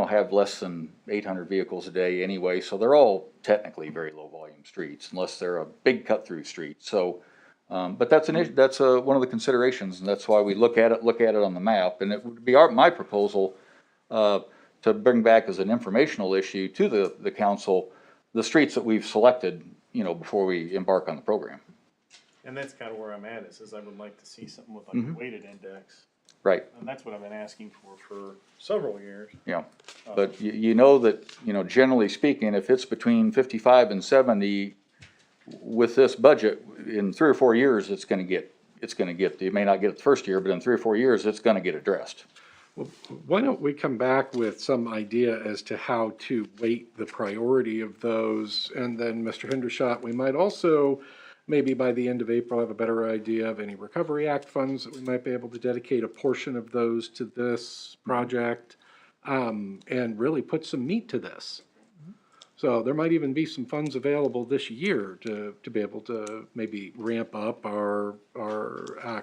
have less than 800 vehicles a day anyway, so they're all technically very low volume streets, unless they're a big cut through street. So, but that's an issue. That's one of the considerations, and that's why we look at it on the map. And it would be my proposal to bring back as an informational issue to the council the streets that we've selected, before we embark on the program. And that's kind of where I'm at, is I would like to see something with like a weighted index. Right. And that's what I've been asking for several years. Yeah, but you know that, generally speaking, if it's between 55 and 70, with this budget, in 3 or 4 years, it's gonna get, you may not get it the first year, but in 3 or 4 years, it's gonna get addressed. Well, why don't we come back with some idea as to how to weight the priority of those? And then, Mr. Hendershot, we might also maybe by the end of April, have a better idea of any Recovery Act funds that we might be able to dedicate a portion of those to this project, and really put some meat to this. So there might even be some funds available this year to be able to maybe ramp up our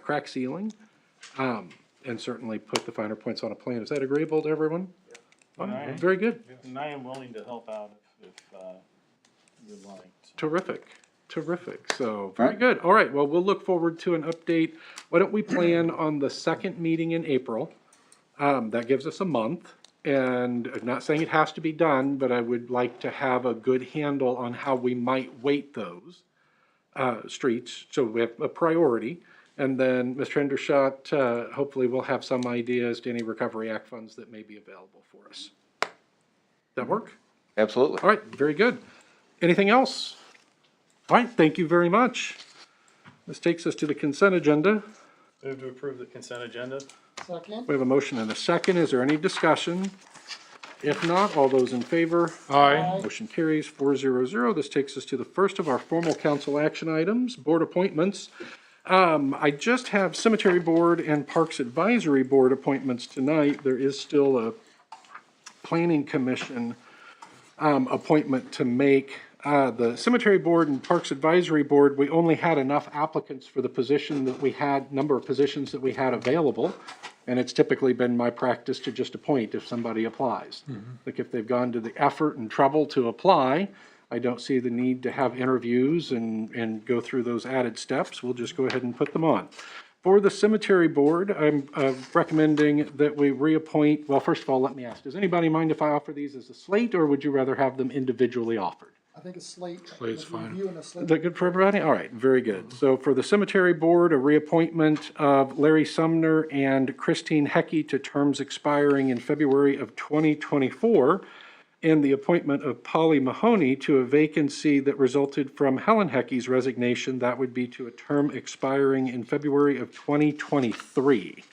crack sealing, and certainly put the finer points on a plan. Is that agreeable to everyone? Fine. Very good. And I am willing to help out if you'd like. Terrific, terrific. So, very good. All right, well, we'll look forward to an update. Why don't we plan on the second meeting in April? That gives us a month. And I'm not saying it has to be done, but I would like to have a good handle on how we might weight those streets, so we have a priority. And then, Mr. Hendershot, hopefully we'll have some idea as to any Recovery Act funds that may be available for us. That work? Absolutely. All right, very good. Anything else? All right, thank you very much. This takes us to the consent agenda. Move to approve the consent agenda. Second? We have a motion and a second. Is there any discussion? If not, all those in favor? Aye. Motion carries 400. This takes us to the first of our formal council action items, board appointments. I just have Cemetery Board and Parks Advisory Board appointments tonight. There is still a Planning Commission appointment to make. The Cemetery Board and Parks Advisory Board, we only had enough applicants for the position that we had, number of positions that we had available. And it's typically been my practice to just appoint if somebody applies. Like if they've gone to the effort and trouble to apply, I don't see the need to have interviews and go through those added steps. We'll just go ahead and put them on. For the Cemetery Board, I'm recommending that we reappoint, well, first of all, let me ask, does anybody mind if I offer these as a slate, or would you rather have them individually offered? I think a slate. Slate's fine. Review and a slate. Is that good for everybody? All right, very good. So for the Cemetery Board, a reappointment of Larry Sumner and Christine Heckey to terms expiring in February of 2024, and the appointment of Polly Mahoney to a vacancy that resulted from Helen Heckey's resignation. That would be to a term expiring in February of 2023.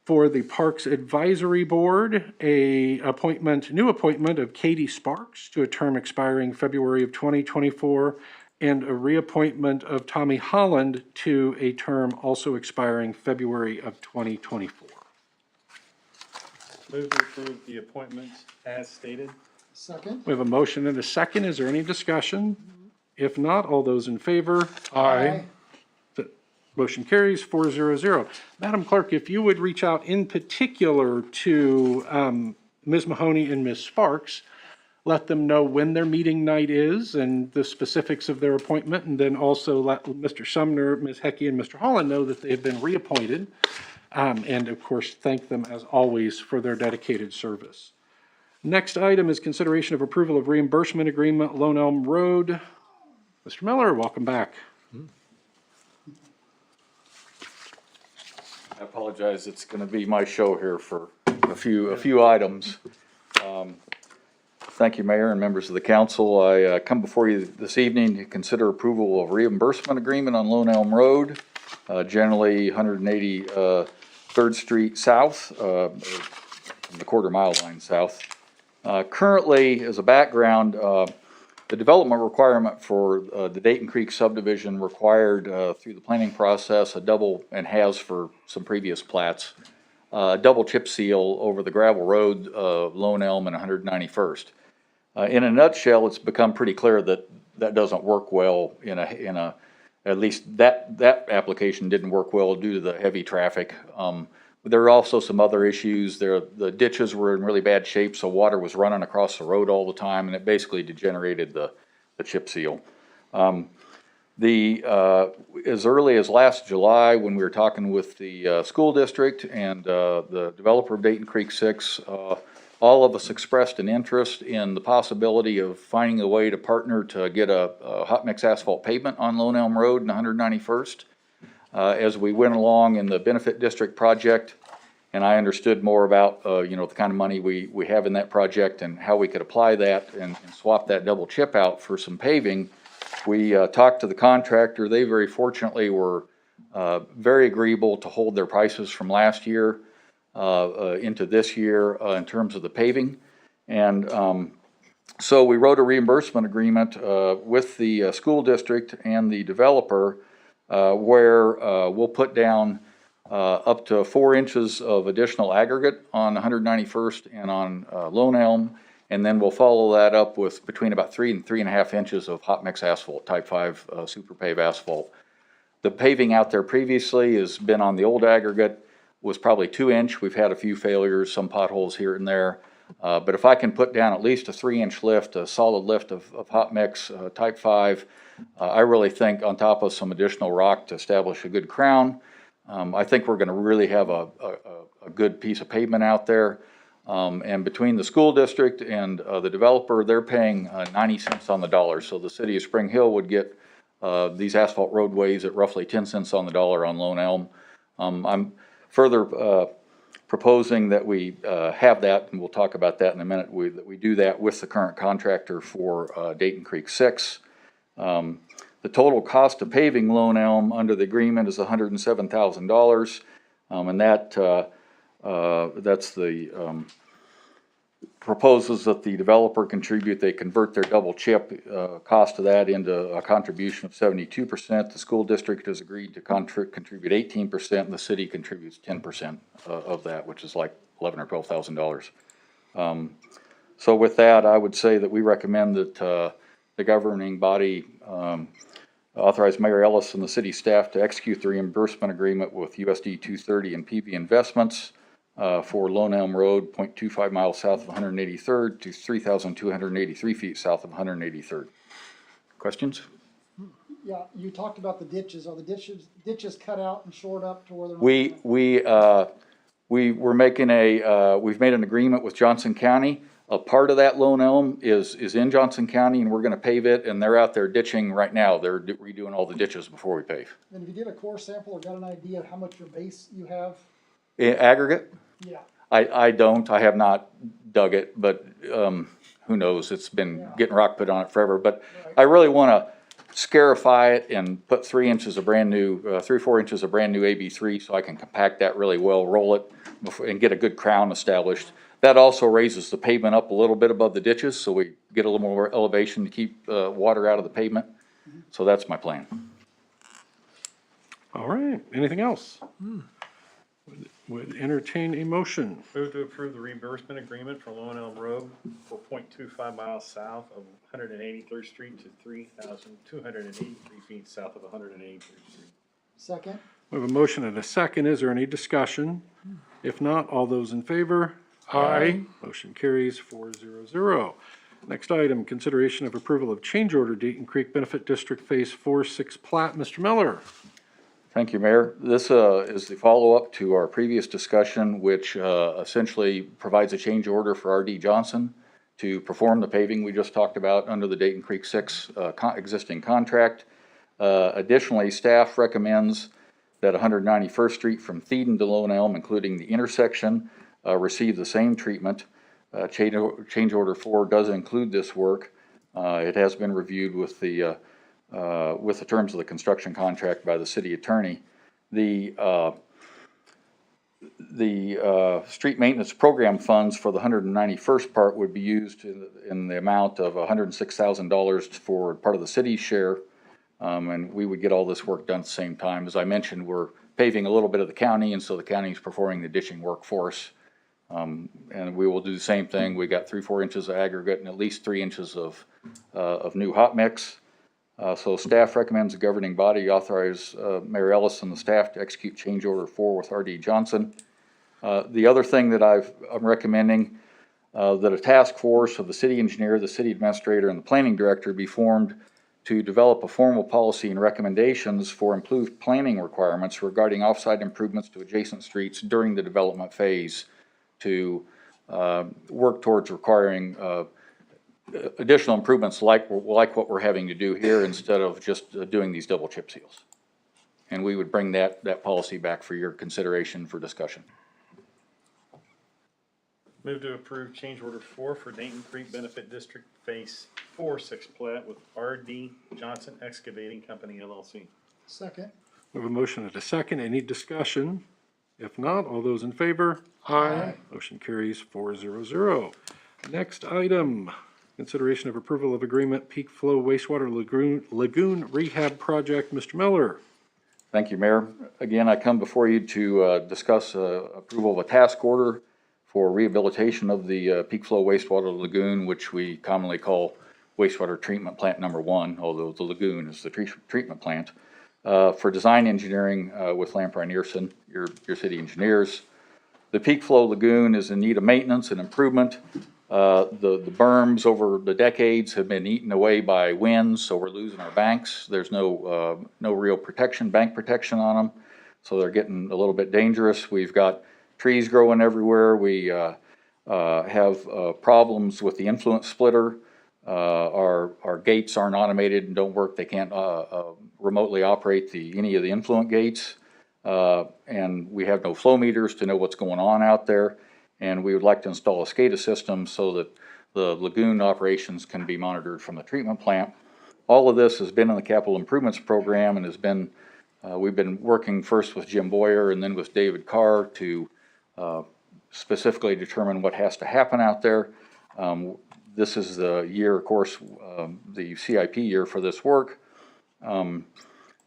For the Parks Advisory Board, new appointment of Katie Sparks to a term expiring February of 2024, and a reappointment of Tommy Holland to a term also expiring February of 2024. Move to approve the appointments as stated. Second? We have a motion and a second. Is there any discussion? If not, all those in favor? Aye. Motion carries 400. Madam Clerk, if you would reach out in particular to Ms. Mahoney and Ms. Sparks, let them know when their meeting night is and the specifics of their appointment, and then also let Mr. Sumner, Ms. Heckey, and Mr. Holland know that they have been reappointed. And of course, thank them as always for their dedicated service. Next item is consideration of approval of reimbursement agreement, Lone Elm Road. Mr. Miller, welcome back. I apologize, it's gonna be my show here for a few items. Thank you, Mayor and members of the council. I come before you this evening to consider approval of reimbursement agreement on Lone Elm Road, generally 183rd Street South, from the quarter mile line south. Currently, as a background, the development requirement for the Dayton Creek subdivision required through the planning process a double, and has for some previous plats, double chip seal over the gravel road of Lone Elm and 191st. In a nutshell, it's become pretty clear that that doesn't work well at least that application didn't work well due to the heavy traffic. There are also some other issues. The ditches were in really bad shape, so water was running across the road all the time, and it basically degenerated the chip seal. As early as last July, when we were talking with the school district and the developer of Dayton Creek 6, all of us expressed an interest in the possibility of finding a way to partner to get a hot mix asphalt pavement on Lone Elm Road and 191st. As we went along in the benefit district project, and I understood more about the kind of money we have in that project and how we could apply that and swap that double chip out for some paving, we talked to the contractor. They very fortunately were very agreeable to hold their prices from last year into this year in terms of the paving. And So we wrote a reimbursement agreement with the school district and the developer where we'll put down up to 4 inches of additional aggregate on 191st and on Lone Elm, and then we'll follow that up with between about 3 and 3.5 inches of hot mix asphalt, type 5 super pave asphalt. The paving out there previously has been on the old aggregate, was probably 2-inch. We've had a few failures, some potholes here and there. But if I can put down at least a 3-inch lift, a solid lift of hot mix, type 5, I really think on top of some additional rock to establish a good crown, I think we're gonna really have a good piece of pavement out there. And between the school district and the developer, they're paying 90 cents on the dollar. So the city of Spring Hill would get these asphalt roadways at roughly 10 cents on the dollar on Lone Elm. I'm further proposing that we have that, and we'll talk about that in a minute, that we do that with the current contractor for Dayton Creek 6. The total cost of paving Lone Elm under the agreement is $107,000, and that's the proposes that the developer contribute. They convert their double chip cost of that into a contribution of 72%. The school district has agreed to contribute 18%, and the city contributes 10% of that, which is like $11,000 or $12,000. So with that, I would say that we recommend that the governing body authorize Mayor Ellis and the city staff to execute the reimbursement agreement with USD 230 and PV Investments for Lone Elm Road, 0.25 miles south of 183rd to 3,283 feet south of 183rd. Questions? Yeah, you talked about the ditches. Are the ditches cut out and shored up to where they're not? We're making we've made an agreement with Johnson County. A part of that Lone Elm is in Johnson County, and we're gonna pave it, and they're out there ditching right now. They're redoing all the ditches before we pave. And if you did a core sample or got an idea of how much your base you have? Aggregate? Yeah. I don't, I have not dug it, but, who knows, it's been getting rock put on it forever, but I really wanna scarify it and put 3 inches of brand new, 3 or 4 inches of brand new AB3 so I can compact that really well, roll it, and get a good crown established. That also raises the pavement up a little bit above the ditches, so we get a little more elevation to keep, water out of the pavement. So that's my plan. All right, anything else? Would entertain a motion. Move to approve the reimbursement agreement for Lone Elm Road for 0.25 miles south of 183rd Street to 3,283 feet south of 183rd Street. Second? We have a motion and a second. Is there any discussion? If not, all those in favor? Aye. Motion carries 4-0-0. Next item, consideration of approval of change order Dayton Creek Benefit District Phase 4-6 plat. Mr. Miller. Thank you, Mayor. This is the follow-up to our previous discussion, which essentially provides a change order for R.D. Johnson to perform the paving we just talked about under the Dayton Creek 6 existing contract. Additionally, staff recommends that 191st Street from Thieden to Lone Elm, including the intersection, receive the same treatment. Change order 4 does include this work. It has been reviewed with the terms of the construction contract by the city attorney. The street maintenance program funds for the 191st part would be used in the amount of $106,000 for part of the city's share. And we would get all this work done at the same time. As I mentioned, we're paving a little bit of the county, and so the county is performing the ditching work for us. And we will do the same thing. We got 3-4 inches of aggregate and at least 3 inches of new hot mix. So staff recommends the governing body authorize Mayor Ellis and the staff to execute change order 4 with R.D. Johnson. The other thing that I'm recommending that a task force of the city engineer, the city administrator, and the planning director be formed to develop a formal policy and recommendations for improved planning requirements regarding offsite improvements to adjacent streets during the development phase to work towards requiring additional improvements like what we're having to do here instead of just doing these double chip seals. And we would bring that policy back for your consideration for discussion. Move to approve change order 4 for Dayton Creek Benefit District Phase 4-6 plat with R.D. Johnson Excavating Company LLC. Second? We have a motion and a second. Any discussion? If not, all those in favor? Aye. Motion carries 4-0-0. Next item, Consideration of approval of agreement peak flow wastewater lagoon rehab project. Mr. Miller. Thank you, Mayor. Again, I come before you to discuss approval of a task order for rehabilitation of the peak flow wastewater lagoon, which we commonly call wastewater treatment plant number 1, although the lagoon is the treatment plant, for design engineering with Lamprey Nearson, your city engineers. The peak flow lagoon is in need of maintenance and improvement. The berms over the decades have been eaten away by winds, so we're losing our banks. There's no real protection, bank protection on them, so they're getting a little bit dangerous. We've got trees growing everywhere. We have problems with the influent splitter. Our gates aren't automated and don't work. They can't remotely operate any of the influent gates. And we have no flow meters to know what's going on out there. And we would like to install a SCADA system so that the lagoon operations can be monitored from the treatment plant. All of this has been in the capital improvements program and has been, we've been working first with Jim Boyer and then with David Carr to specifically determine what has to happen out there. This is the year, of course, the CIP year for this work.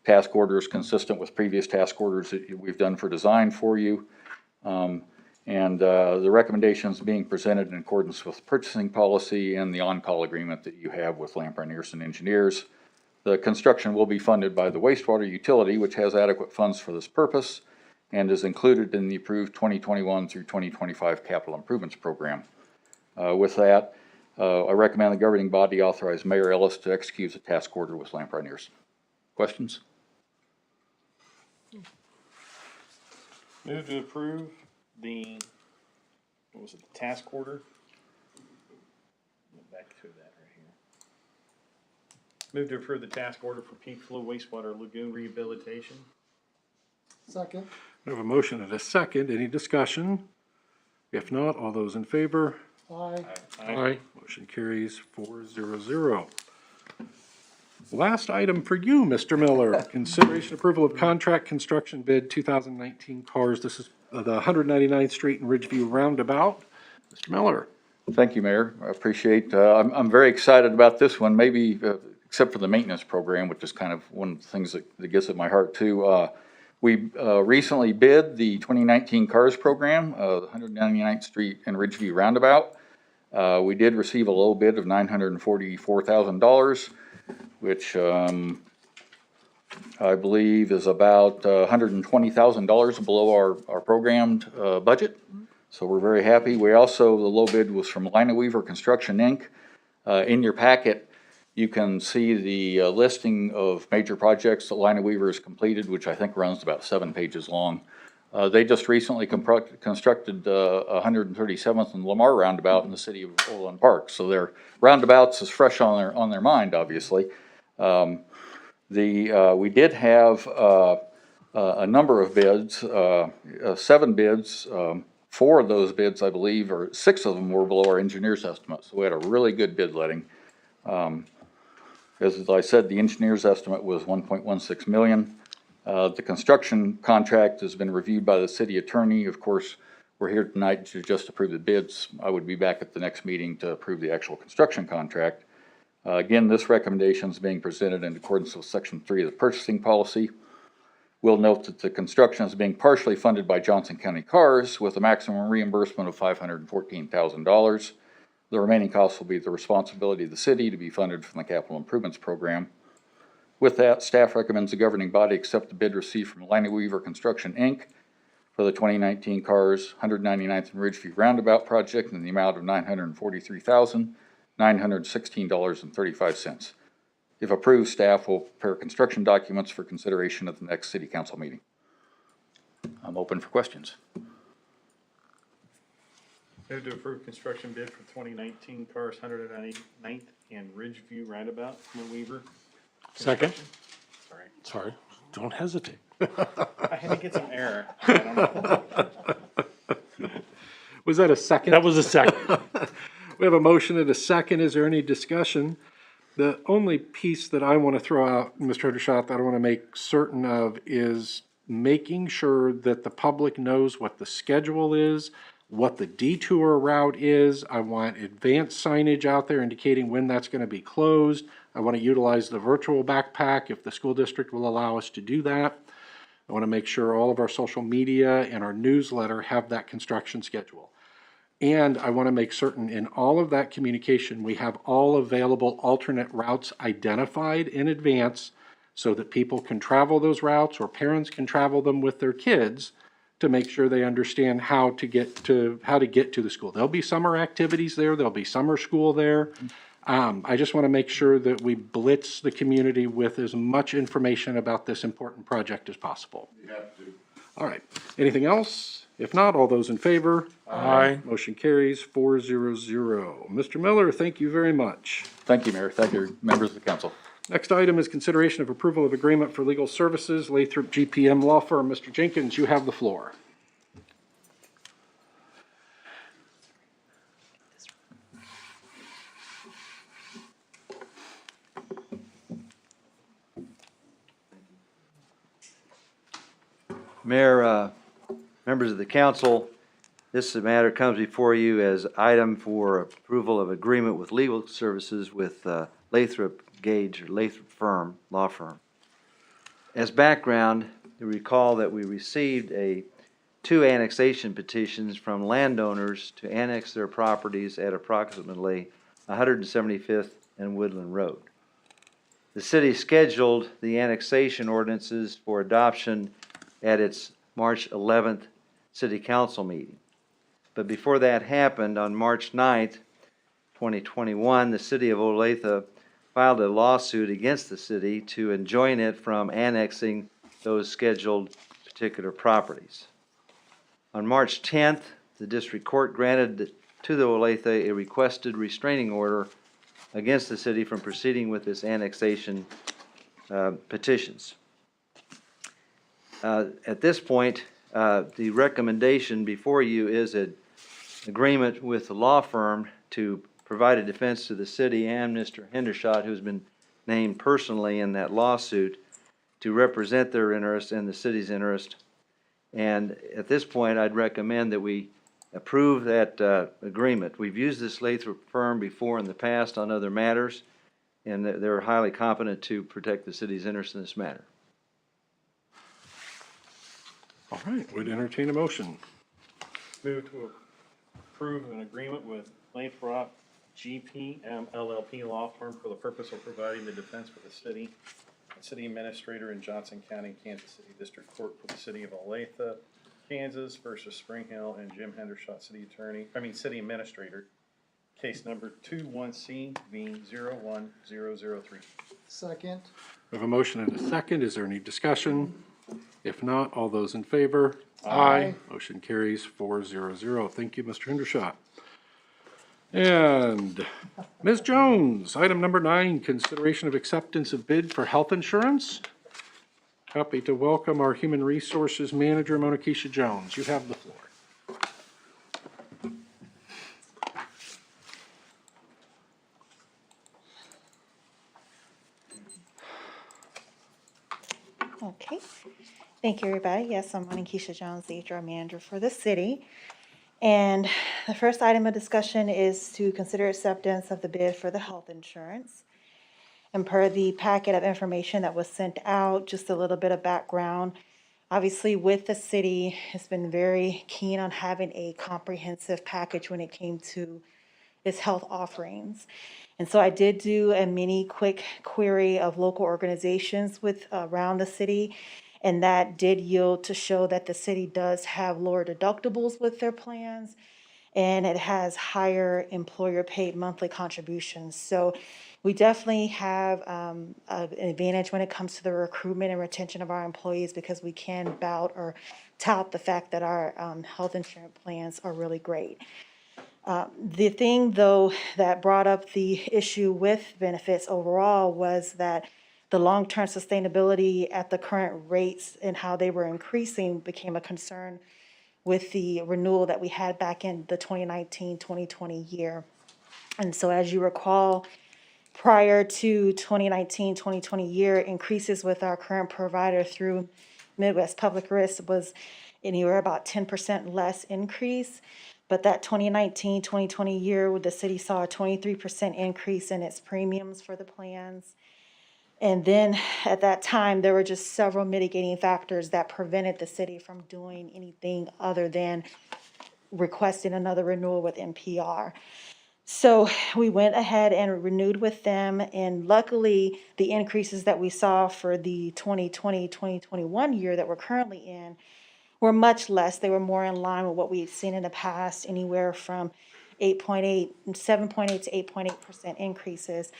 Task order is consistent with previous task orders that we've done for design for you. The recommendations being presented in accordance with purchasing policy and the on-call agreement that you have with Lamprey Nearson Engineers. The construction will be funded by the wastewater utility, which has adequate funds for this purpose and is included in the approved 2021 through 2025 capital improvements program. With that, I recommend the governing body authorize Mayor Ellis to execute the task order with Lamprey Nearson. Questions? Move to approve the, what was it, the task order? Back to that right here. Move to approve the task order for peak flow wastewater lagoon rehabilitation. Second. We have a motion and a second. Any discussion? If not, all those in favor? Aye. Aye. Motion carries 4-0-0. Last item for you, Mr. Miller. Consideration approval of contract construction bid 2019 cars. This is the 199th Street and Ridgeview Roundabout. Mr. Miller. Thank you, Mayor. I appreciate, I'm very excited about this one, maybe except for the maintenance program, which is kind of one of the things that gets at my heart too. We recently bid the 2019 CARS program, 199th Street and Ridgeview Roundabout. We did receive a low bid of $944,000, which I believe is about $120,000 below our programmed budget. So we're very happy. We also, the low bid was from Lineweaver Construction, Inc. In your packet, you can see the listing of major projects that Lineweaver has completed, which I think runs about 7 pages long. They just recently constructed 137th and Lamar Roundabout in the city of Overland Park. So their roundabouts is fresh on their mind, obviously. We did have a number of bids, 7 bids. 4 of those bids, I believe, or 6 of them were below our engineer's estimate. So we had a really good bid letting. As I said, the engineer's estimate was $1.16 million. The construction contract has been reviewed by the city attorney. Of course, we're here tonight to just approve the bids. I would be back at the next meeting to approve the actual construction contract. Again, this recommendation is being presented in accordance with Section 3 of the purchasing policy. We'll note that the construction is being partially funded by Johnson County CARS with a maximum reimbursement of $514,000. The remaining costs will be the responsibility of the city to be funded from the capital improvements program. With that, staff recommends the governing body accept the bid received from Lineweaver Construction, Inc. for the 2019 CARS 199th and Ridgeview Roundabout project in the amount of $943,916.35. If approved, staff will prepare construction documents for consideration at the next city council meeting. I'm open for questions. Move to approve construction bid for 2019 CARS 199th and Ridgeview Roundabout, Weaver. Second. Sorry. Don't hesitate. I had to get some air. Was that a second? That was a second. We have a motion and a second. Is there any discussion? The only piece that I want to throw out, Mr. Hedershot, that I want to make certain of is making sure that the public knows what the schedule is what the detour route is. I want advanced signage out there indicating when that's gonna be closed. I wanna utilize the virtual backpack if the school district will allow us to do that. I wanna make sure all of our social media and our newsletter have that construction schedule. And I want to make certain in all of that communication, we have all available alternate routes identified in advance so that people can travel those routes or parents can travel them with their kids to make sure they understand how to get to the school. There'll be summer activities there, there'll be summer school there. I just want to make sure that we blitz the community with as much information about this important project as possible. You have to. All right, anything else? If not, all those in favor? Aye. Motion carries 400. Mr. Miller, thank you very much. Thank you, Mayor. Thank you, members of the council. Next item is consideration of approval of agreement for legal services, Lathrop GPM Law Firm. Mr. Jenkins, you have the floor. Mayor, members of the council, this matter comes before you as item for approval of agreement with legal services with Lathrop Gage, or Lathrop Firm, law firm. As background, you recall that we received two annexation petitions from landowners to annex their properties at approximately 175th and Woodland Road. The city scheduled the annexation ordinances for adoption at its March 11th city council meeting. But before that happened, on March 9th, 2021, the city of Olathe filed a lawsuit against the city to enjoin it from annexing those scheduled particular properties. On March 10th, the district court granted to the Olathe a requested restraining order against the city from proceeding with its annexation petitions. At this point, the recommendation before you is an agreement with the law firm to provide a defense to the city and Mr. Hendershot, who's been named personally in that lawsuit, to represent their interest and the city's interest. And at this point, I'd recommend that we approve that agreement. We've used this Lathrop firm before in the past on other matters, and they're highly competent to protect the city's interest in this matter. All right, would entertain a motion. Move to approve an agreement with Lathrop GPM LLP law firm for the purpose of providing the defense for the city administrator in Johnson County, Kansas City District Court for the city of Olathe, Kansas versus Spring Hill and Jim Hendershot, city administrator. Case number 21CV01003. Second. We have a motion and a second. Is there any discussion? If not, all those in favor? Aye. Motion carries 400. Thank you, Mr. Hendershot. And Ms. Jones, item number 9, consideration of acceptance of bid for health insurance. Happy to welcome our Human Resources Manager, Mona Keisha Jones. You have the floor. Okay. Thank you, everybody. Yes, I'm Mona Keisha Jones, the HR manager for the city. And the first item of discussion is to consider acceptance of the bid for the health insurance. And per the packet of information that was sent out, just a little bit of background. Obviously, with the city, has been very keen on having a comprehensive package when it came to its health offerings. And so I did do a mini quick query of local organizations around the city, and that did yield to show that the city does have lower deductibles with their plans, and it has higher employer paid monthly contributions. So we definitely have an advantage when it comes to the recruitment and retention of our employees, because we can tout the fact that our health insurance plans are really great. The thing, though, that brought up the issue with benefits overall was that the long-term sustainability at the current rates and how they were increasing became a concern with the renewal that we had back in the 2019-2020 year. And so as you recall, prior to 2019-2020 year, increases with our current provider through Midwest Public Risk was anywhere about 10% less increase. But that 2019, 2020 year, the city saw a 23% increase in its premiums for the plans. And then at that time, there were just several mitigating factors that prevented the city from doing anything other than requesting another renewal with NPR. So we went ahead and renewed with them, and luckily, the increases that we saw for the 2020, 2021 year that we're currently in were much less. They were more in line with what we had seen in the past, anywhere from 7.8 to 8.8% increases.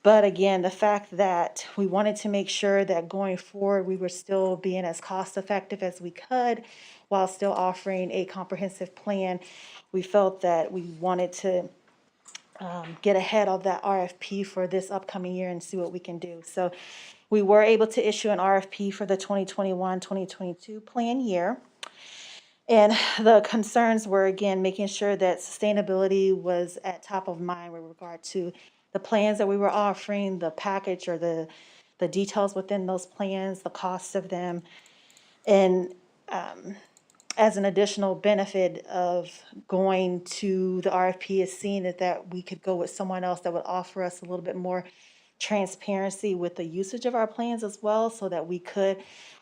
But again, the fact that we wanted to make sure that going forward, we were still being as cost effective as we could while still offering a comprehensive plan, we felt that we wanted to get ahead of that RFP for this upcoming year and see what we can do. So we were able to issue an RFP for the 2021-2022 plan year. And the concerns were, again, making sure that sustainability was at top of mind with regard to the plans that we were offering, the package or the details within those plans, the costs of them. And as an additional benefit of going to the RFP is seeing that we could go with someone else that would offer us a little bit more transparency with the usage of our plans as well, so that we could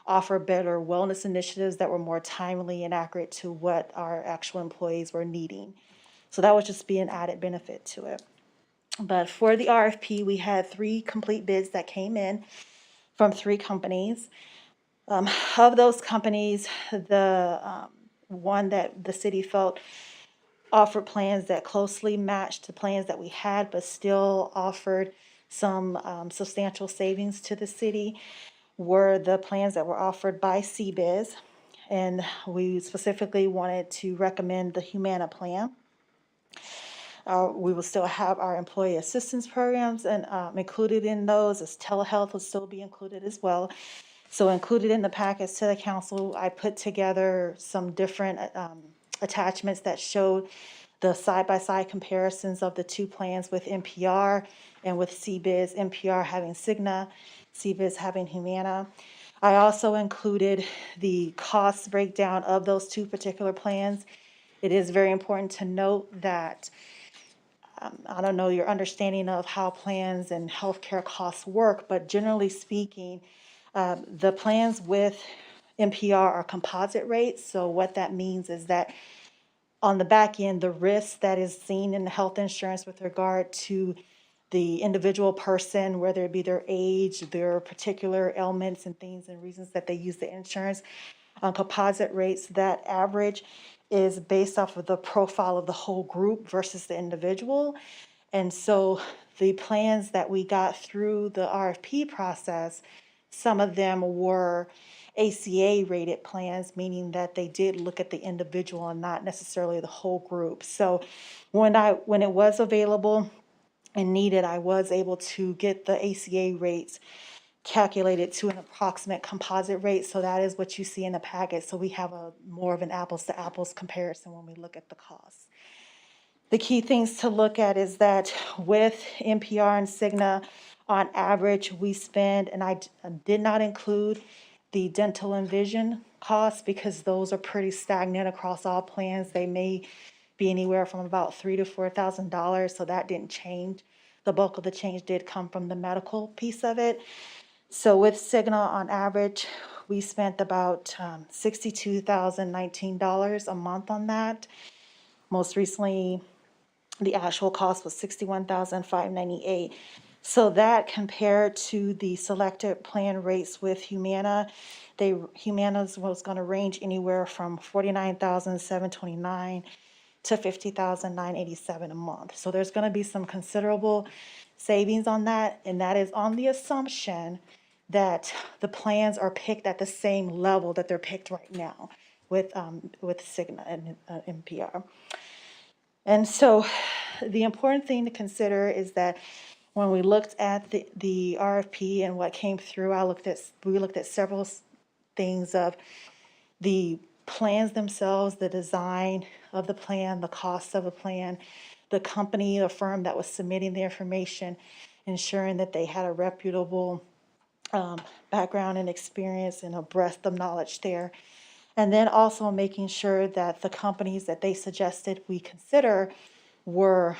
offer better wellness initiatives that were more timely and accurate to what our actual employees were needing. So that would just be an added benefit to it. But for the RFP, we had 3 complete bids that came in from 3 companies. Of those companies, the one that the city felt offered plans that closely matched the plans that we had, but still offered some substantial savings to the city, were the plans that were offered by CBiz. And we specifically wanted to recommend the Humana plan. We will still have our employee assistance programs and included in those, as telehealth will still be included as well. So included in the package to the council, I put together some different attachments that showed the side-by-side comparisons of the 2 plans with NPR and with CBiz, NPR having Cigna, CBiz having Humana. I also included the cost breakdown of those 2 particular plans. It is very important to note that I don't know your understanding of how plans and healthcare costs work, but generally speaking, the plans with NPR are composite rates. So what that means is that on the back end, the risk that is seen in the health insurance with regard to the individual person, whether it be their age, their particular ailments and things and reasons that they use the insurance, on composite rates, that average is based off of the profile of the whole group versus the individual. And so the plans that we got through the RFP process, some of them were ACA rated plans, meaning that they did look at the individual and not necessarily the whole group. So when it was available and needed, I was able to get the ACA rates calculated to an approximate composite rate. So that is what you see in the packet. So we have a more of an apples to apples comparison when we look at the costs. The key things to look at is that with NPR and Cigna, on average, we spend, and I did not include the dental and vision costs because those are pretty stagnant across all plans. They may be anywhere from about $3,000 to $4,000, so that didn't change. The bulk of the change did come from the medical piece of it. So with Cigna, on average, we spent about $62,019 a month on that. Most recently, the actual cost was $61,598. So that compared to the selected plan rates with Humana, Humana's was going to range anywhere from $49,729 to $50,987 a month. So there's going to be some considerable savings on that, and that is on the assumption that the plans are picked at the same level that they're picked right now with Cigna and NPR. And so the important thing to consider is that when we looked at the RFP and what came through, we looked at several things of the plans themselves, the design of the plan, the cost of the plan, the company, the firm that was submitting the information, ensuring that they had a reputable background and experience and a breadth of knowledge there. And then also making sure that the companies that they suggested we consider were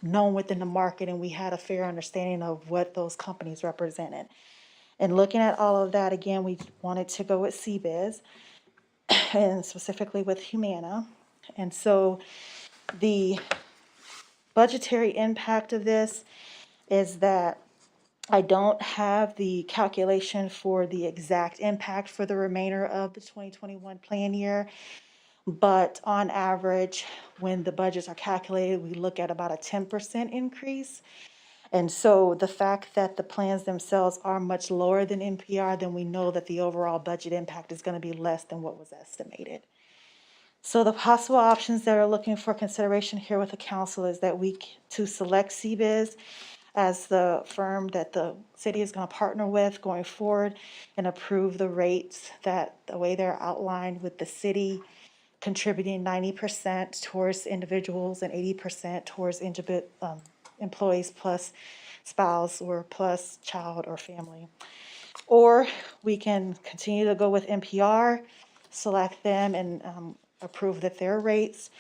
known within the market and we had a fair understanding of what those companies represented. And looking at all of that, again, we wanted to go with CBiz and specifically with Humana. And so the budgetary impact of this is that I don't have the calculation for the exact impact for the remainder of the 2021 plan year. But on average, when the budgets are calculated, we look at about a 10% increase. And so the fact that the plans themselves are much lower than NPR, then we know that the overall budget impact is going to be less than what was estimated. So the possible options that are looking for consideration here with the council is that to select CBiz as the firm that the city is going to partner with going forward and approve the rates that the way they're outlined, with the city contributing 90% towards individuals and 80% towards employees plus spouse or plus child or family. Or we can continue to go with NPR, select them and approve that their rates.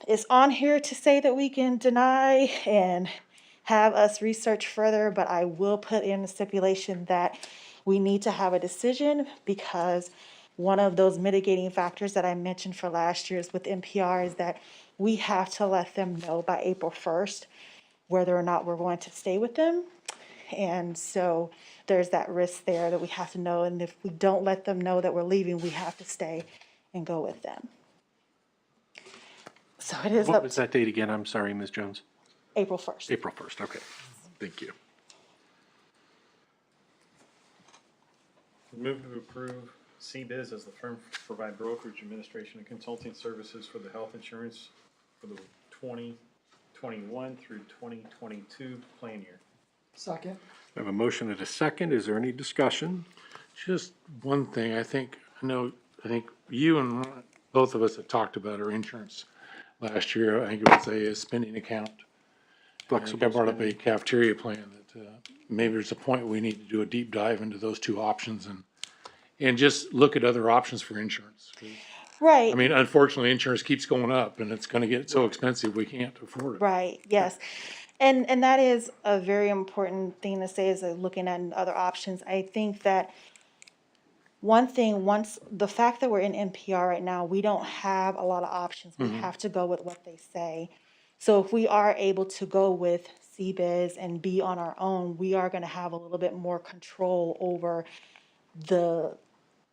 It's on here to say that we can deny and have us research further, but I will put in a stipulation that we need to have a decision, because one of those mitigating factors that I mentioned for last year's with NPR is that we have to let them know by April 1st whether or not we're going to stay with them. And so there's that risk there that we have to know. And if we don't let them know that we're leaving, we have to stay and go with them. So it is What up was to that date again? I'm sorry, Ms. Jones. April 1st. April 1st, okay. Thank you. Move to approve CBiz as the firm to provide brokerage, administration, and consulting services for the health insurance for the 2021 through 2022 plan year. Second. I have a motion and a second. Is there any discussion? Just one thing, I think you and both of us have talked about our insurance last year. I think it was a spending account. Flexible I brought up a spending. cafeteria plan that maybe there's a point we need to do a deep dive into those two options and just look at other options for insurance. Right. I mean, unfortunately, insurance keeps going up and it's gonna get so expensive, we can't afford it. Right, yes. And that is a very important thing to say, is looking at other options. I think that one thing, once the fact that we're in NPR right now, we don't have a lot of options. We have to go with what they say. So if we are able to go with CBiz and be on our own, we are going to have a little bit more control over the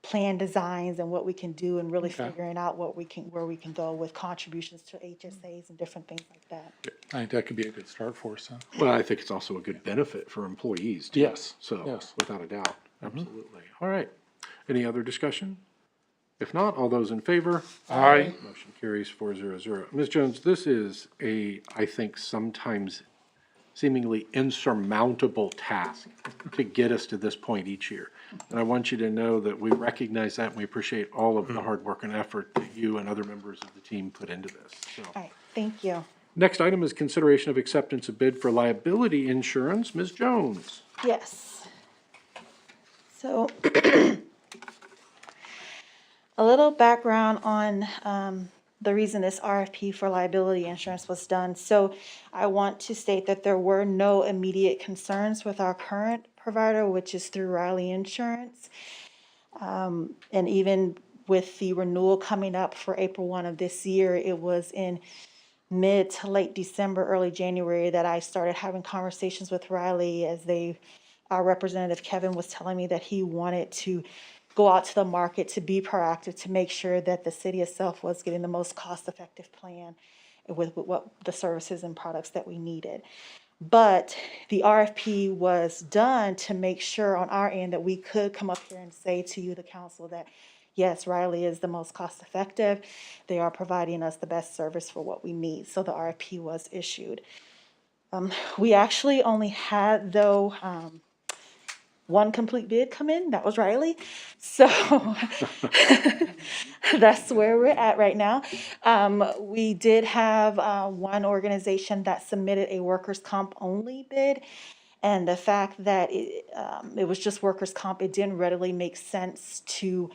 plan designs and what we can do, and really figuring out where we can go with contributions to HSAs and different things like that. I think that could be a good start for us, huh? Well, I think it's also a good benefit for employees too. Yes, So, yes. without a doubt, absolutely. All right. Any other discussion? If not, all those in favor? Aye. Motion carries 400. Ms. Jones, this is I think sometimes seemingly insurmountable task to get us to this point each year. And I want you to know that we recognize that and we appreciate all of the hard work and effort that you and other members of the team put into this. So, All right, thank you. next item is consideration of acceptance of bid for liability insurance. Ms. Jones. Yes. So a little background on the reason this RFP for liability insurance was done. So I want to state that there were no immediate concerns with our current provider, which is through Riley Insurance. And even with the renewal coming up for April 1 of this year, it was in mid to late December, early January that I started having conversations with Riley, as our representative Kevin was telling me that he wanted to go out to the market to be proactive, to make sure that the city itself was getting the most cost-effective plan with what the services and products that we needed. But the RFP was done to make sure on our end that we could come up here and say to you, the council, that yes, Riley is the most cost-effective. They are providing us the best service for what we need. So the RFP was issued. We actually only had, though, one complete bid come in. That was Riley. So that's where we're at right now. We did have one organization that submitted a workers' comp only bid. And the fact that it was just workers' comp, it didn't readily make sense to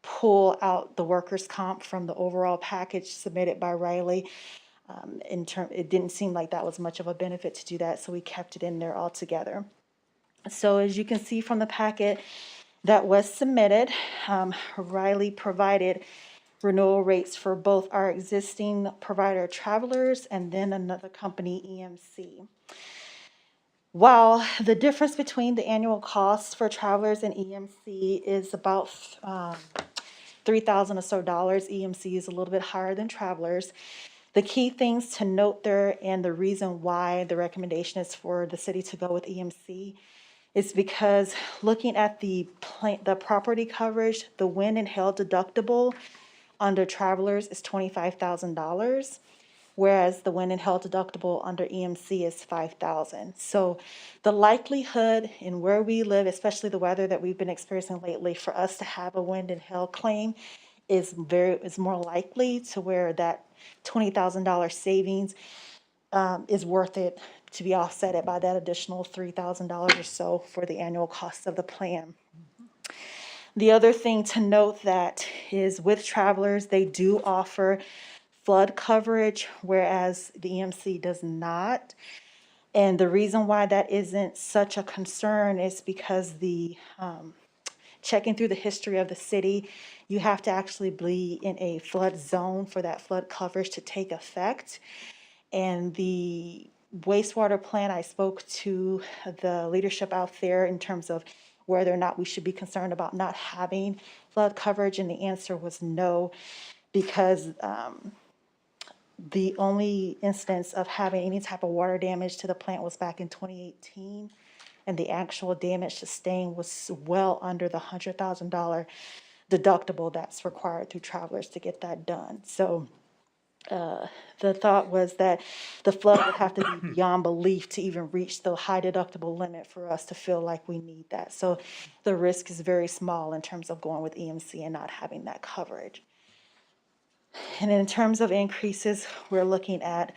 pull out the workers' comp from the overall package submitted by Riley. It didn't seem like that was much of a benefit to do that, so we kept it in there altogether. So as you can see from the packet that was submitted, Riley provided renewal rates for both our existing provider Travelers and then another company, EMC. While the difference between the annual costs for Travelers and EMC is about $3,000 or so, EMC is a little bit higher than Travelers. The key things to note there, and the reason why the recommendation is for the city to go with EMC, is because looking at the property coverage, the wind and hail deductible under Travelers is $25,000, whereas the wind and hail deductible under EMC is $5,000. So the likelihood in where we live, especially the weather that we've been experiencing lately, for us to have a wind and hail claim is more likely to where that $20,000 savings is worth it to be offset by that additional $3,000 or so for the annual cost of the plan. The other thing to note that is with Travelers, they do offer flood coverage, whereas the EMC does not. And the reason why that isn't such a concern is because checking through the history of the city, you have to actually be in a flood zone for that flood coverage to take effect. And the wastewater plant, I spoke to the leadership out there in terms of whether or not we should be concerned about not having flood coverage, and the answer was no, because the only instance of having any type of water damage to the plant was back in 2018, and the actual damage sustained was well under the $100,000 deductible that's required through Travelers to get that done. So the thought was that the flood would have to be beyond belief to even reach the high deductible limit for us to feel like we need that. So the risk is very small in terms of going with EMC and not having that coverage. And in terms of increases, we're looking at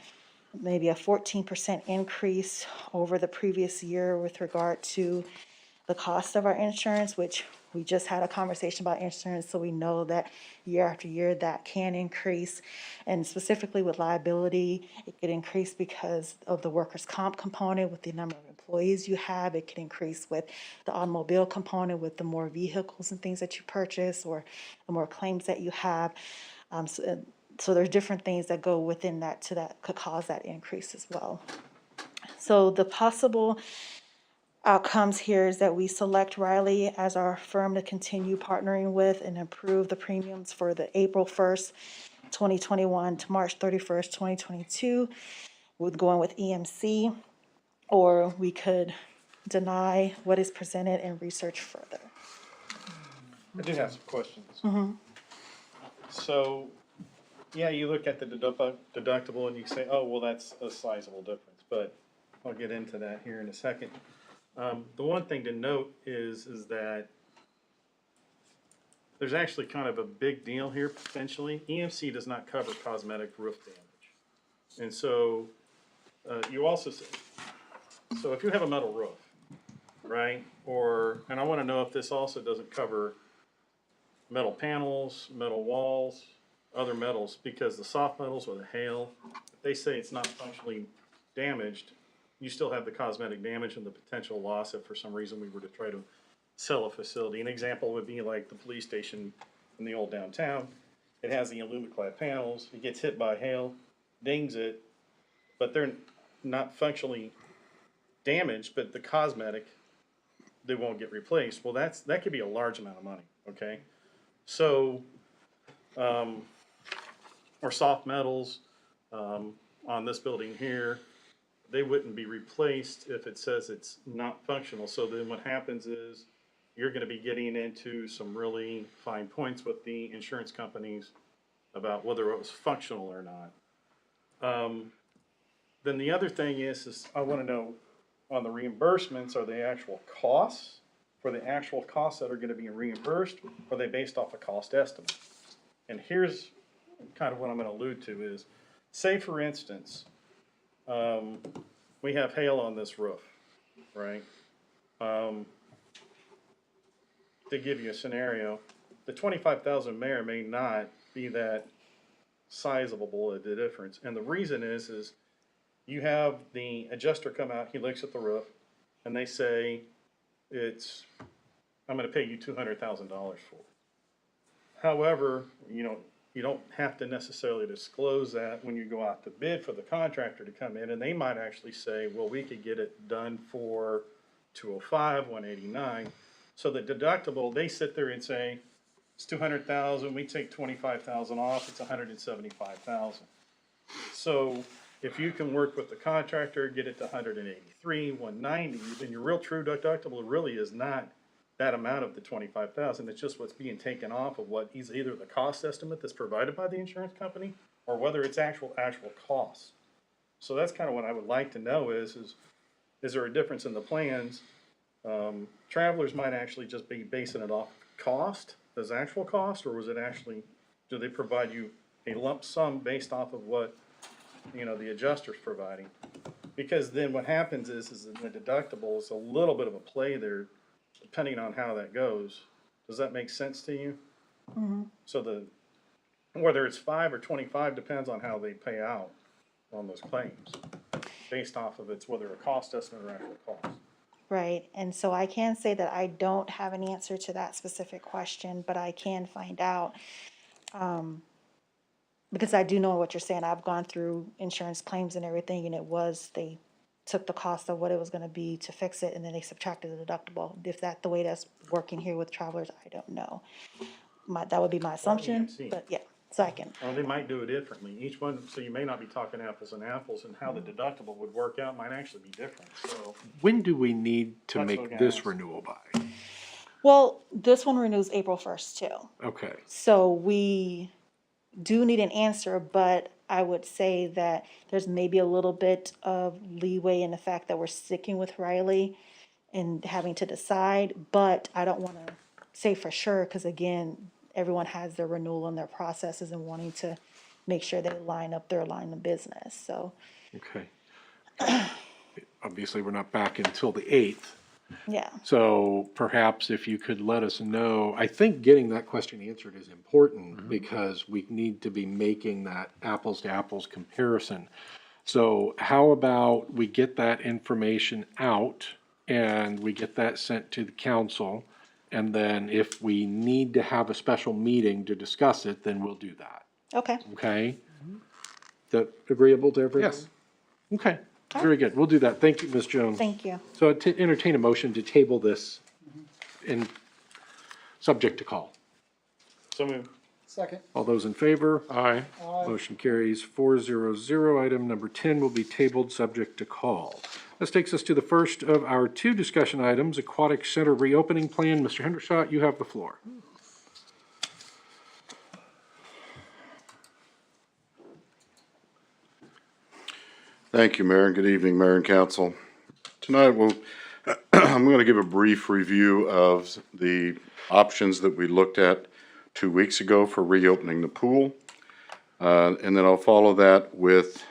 maybe a 14% increase over the previous year with regard to the cost of our insurance, which we just had a conversation about insurance, so we know that year after year that can increase. And specifically with liability, it could increase because of the workers' comp component with the number of employees you have. It could increase with the automobile component with the more vehicles and things that you purchase or the more claims that you have. So there's different things that go within that could cause that increase as well. So the possible outcomes here is that we select Riley as our firm to continue partnering with and improve the premiums for the April 1st, 2021 to March 31st, 2022, with going with EMC, or we could deny what is presented and research further. I do have some questions. So, yeah, you look at the deductible and you say, oh, well, that's a sizable difference, but I'll get into that here in a second. The one thing to note is that there's actually kind of a big deal here potentially. EMC does not cover cosmetic roof damage. And so you also say, so if you have a metal roof, right? And I want to know if this also doesn't cover metal panels, metal walls, other metals, because the soft metals or the hail, if they say it's not functionally damaged, you still have the cosmetic damage and the potential loss if for some reason we were to try to sell a facility. An example would be like the police station in the old downtown. It has the aluminoclad panels. It gets hit by hail, dings it, but they're not functionally damaged, but the cosmetic, they won't get replaced. Well, that could be a large amount of money, okay? So, or soft metals on this building here, they wouldn't be replaced if it says it's not functional. So then what happens is you're going to be getting into some really fine points with the insurance companies about whether it was functional or not. Then the other thing is I want to know on the reimbursements, are they actual costs for the actual costs that are going to be reimbursed, or are they based off a cost estimate? And here's kind of what I'm going to allude to is, say for instance, we have hail on this roof, right? To give you a scenario, the 25,000 may or may not be that sizable the difference. And the reason is you have the adjuster come out, he looks at the roof, and they say, I'm gonna pay you $200,000 for it. However, you don't have to necessarily disclose that when you go out to bid for the contractor to come in, and they might actually say, well, we could get it done for 205, 189. So the deductible, they sit there and say, it's 200,000, we take 25,000 off, it's 175,000. So if you can work with the contractor, get it to 183, 190, then your real true deductible really is not that amount of the 25,000. It's just what's being taken off of what is either the cost estimate that's provided by the insurance company, or whether it's actual cost. So that's kind of what I would like to know is there a difference in the plans? Travelers might actually just be basing it off cost, as actual cost, or was it actually, do they provide you a lump sum based off of what, the adjuster's providing? Because then what happens is the deductible is a little bit of a play there, depending on how that goes. Does that make sense to you? Mm-hmm. So whether it's 5 or 25 depends on how they pay out on those claims, based off of whether a cost estimate or actual cost. Right, and so I can say that I don't have an answer to that specific question, but I can find out. Because I do know what you're saying. I've gone through insurance claims and everything, and they took the cost of what it was gonna be to fix it, and then they subtracted the deductible. If that's the way that's working here with Travelers, I don't know. That would be my assumption, EMC. but yeah, so I can, Or they might do it differently. Each one, so you may not be talking apples and apples, and how the deductible would work out might actually be different, so. When do we need to That's what make I'm gonna this ask. renewal by? well, this one renews April 1st too. Okay, So we do need an answer, but I would say that there's maybe a little bit of leeway in the fact that we're sticking with Riley and having to decide, but I don't want to say for sure, because again, everyone has their renewal and their processes and wanting to make sure they line up their line of business, so, okay. Obviously, we're not back until the 8th. yeah. So perhaps if you could let us know, I think getting that question answered is important because we need to be making that apples to apples comparison. So how about we get that information out and we get that sent to the council? And then if we need to have a special meeting to discuss it, then we'll do that. Okay, Okay? That agreeable to everyone? Yes. Okay, very good. We'll do that. Thank you, Ms. Jones. thank you. So to entertain a motion to table this in, subject to call. So moved. Second. All those in favor? Aye. Motion carries 400. Item number 10 will be tabled, subject to call. This takes us to the first of our two discussion items, Aquatic Center reopening plan. Mr. Hendershot, you have the floor. Thank you, Mayor, and good evening, Mayor and Council. Tonight, I'm going to give a brief review of the options that we looked at 2 weeks ago for reopening the pool. And then I'll follow that with,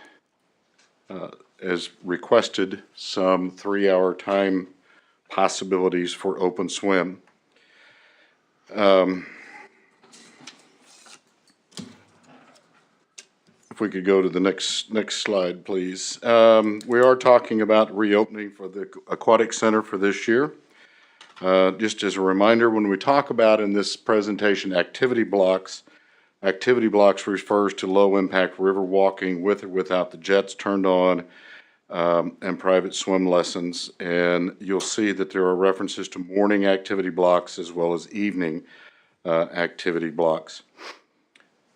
as requested, some 3-hour time possibilities for open swim. If we could go to the next slide, please. We are talking about reopening for the Aquatic Center for this year. Just as a reminder, when we talk about in this presentation activity blocks refers to low-impact river walking with or without the jets turned on, and private swim lessons. And you'll see that there are references to morning activity blocks as well as evening activity blocks.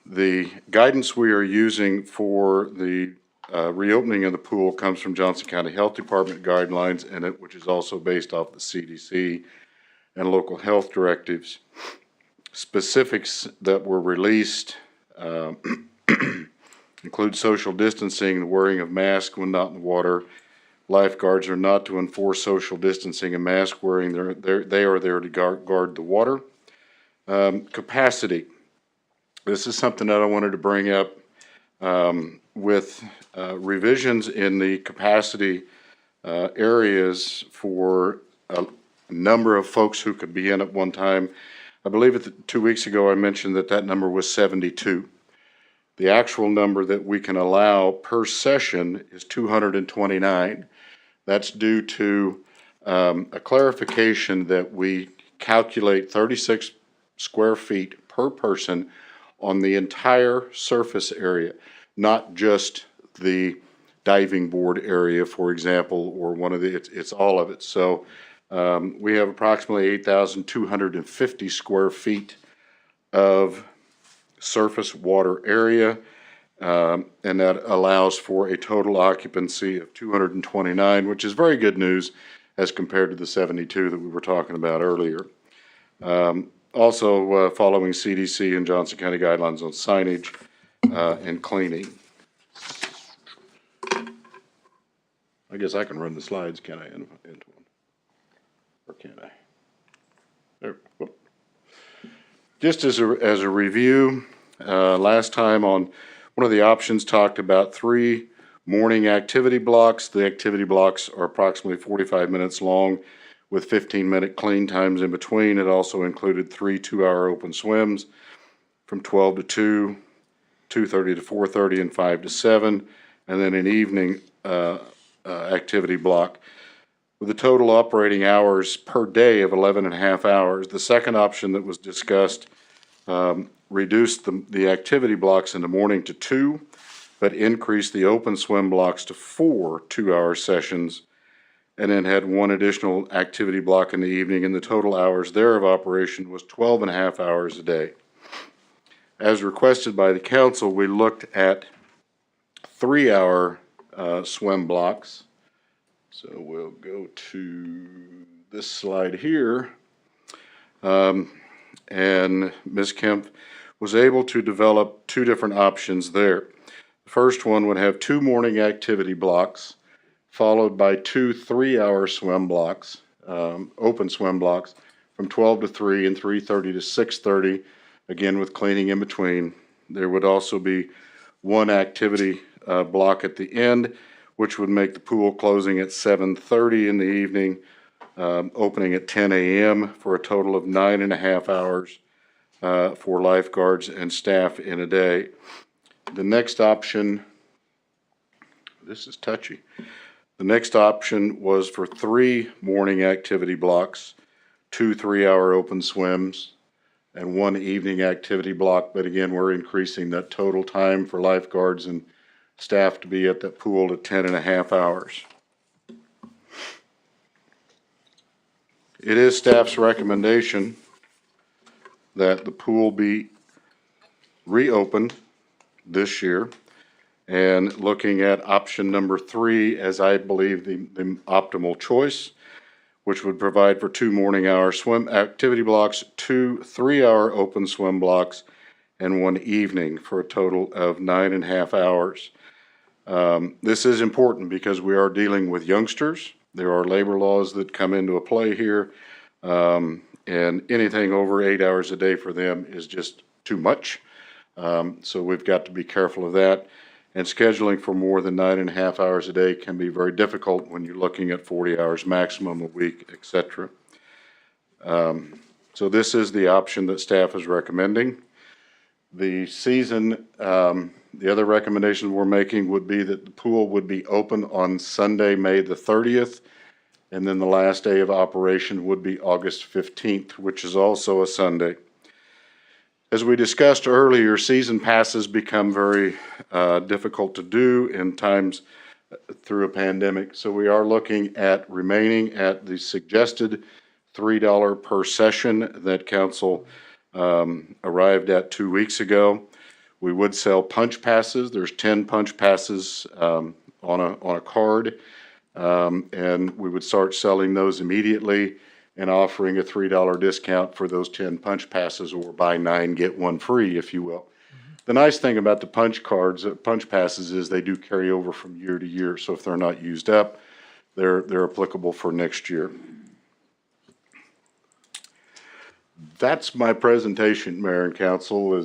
The guidance we are using for the reopening of the pool comes from Johnson County Health Department guidelines, which is also based off the CDC and local health directives. Specifics that were released include social distancing, the wearing of masks when not in the water. Lifeguards are not to enforce social distancing and mask wearing. They are there to guard the water. Capacity. This is something that I wanted to bring up with revisions in the capacity areas for a number of folks who could be in at one time. I believe 2 weeks ago I mentioned that number was 72. The actual number that we can allow per session is 229. That's due to a clarification that we calculate 36 square feet per person on the entire surface area, not just the diving board area, for example, or one of the, it's all of it. So we have approximately 8,250 square feet of surface water area, and that allows for a total occupancy of 229, which is very good news as compared to the 72 that we were talking about earlier. Also, following CDC and Johnson County guidelines on signage and cleaning. I guess I can run the slides, can I, into one? Or can't I? There, whoop. Just as a review, last time on one of the options talked about 3 morning activity blocks. The activity blocks are approximately 45 minutes long with 15-minute clean times in between. It also included 3 2-hour open swims from 12 to 2, 2:30 to 4:30, and 5 to 7, and then an evening activity block with a total operating hours per day of 11.5 hours. The second option that was discussed reduced the activity blocks in the morning to 2, but increased the open swim blocks to 4 2-hour sessions, and then had 1 additional activity block in the evening, and the total hours there of operation was 12.5 hours a day. As requested by the council, we looked at 3-hour swim blocks. So we'll go to this slide here. And Ms. Kemp was able to develop 2 different options there. The first one would have 2 morning activity blocks, followed by 2 3-hour swim blocks, open swim blocks, from 12 to 3 and 3:30 to 6:30, again with cleaning in between. There would also be 1 activity block at the end, which would make the pool closing at 7:30 in the evening, opening at 10 a.m. for a total of 9.5 hours for lifeguards and staff in a day. The next option, this is touchy. The next option was for 3 morning activity blocks, 2 3-hour open swims, and 1 evening activity block. But again, we're increasing that total time for lifeguards and staff to be at that pool at 10.5 hours. It is staff's recommendation that the pool be reopened this year, and looking at option number 3 as I believe the optimal choice, which would provide for 2 morning hour swim activity blocks, 2 3-hour open swim blocks, and 1 evening for a total of 9.5 hours. This is important because we are dealing with youngsters. There are labor laws that come into play here, and anything over 8 hours a day for them is just too much. So we've got to be careful of that. And scheduling for more than 9.5 hours a day can be very difficult when you're looking at 40 hours maximum a week, etc. So this is the option that staff is recommending. The season, the other recommendation we're making would be that the pool would be open on Sunday, May the 30th, and then the last day of operation would be August 15th, which is also a Sunday. As we discussed earlier, season passes become very difficult to do in times through a pandemic. So we are looking at remaining at the suggested $3 per session that council arrived at 2 weeks ago. We would sell punch passes. There's 10 punch passes on a card, and we would start selling those immediately and offering a $3 discount for those 10 punch passes, or buy 9, get 1 free, if you will. The nice thing about the punch passes is they do carry over from year to year. So if they're not used up, they're applicable for next year. That's my presentation, Mayor and Council.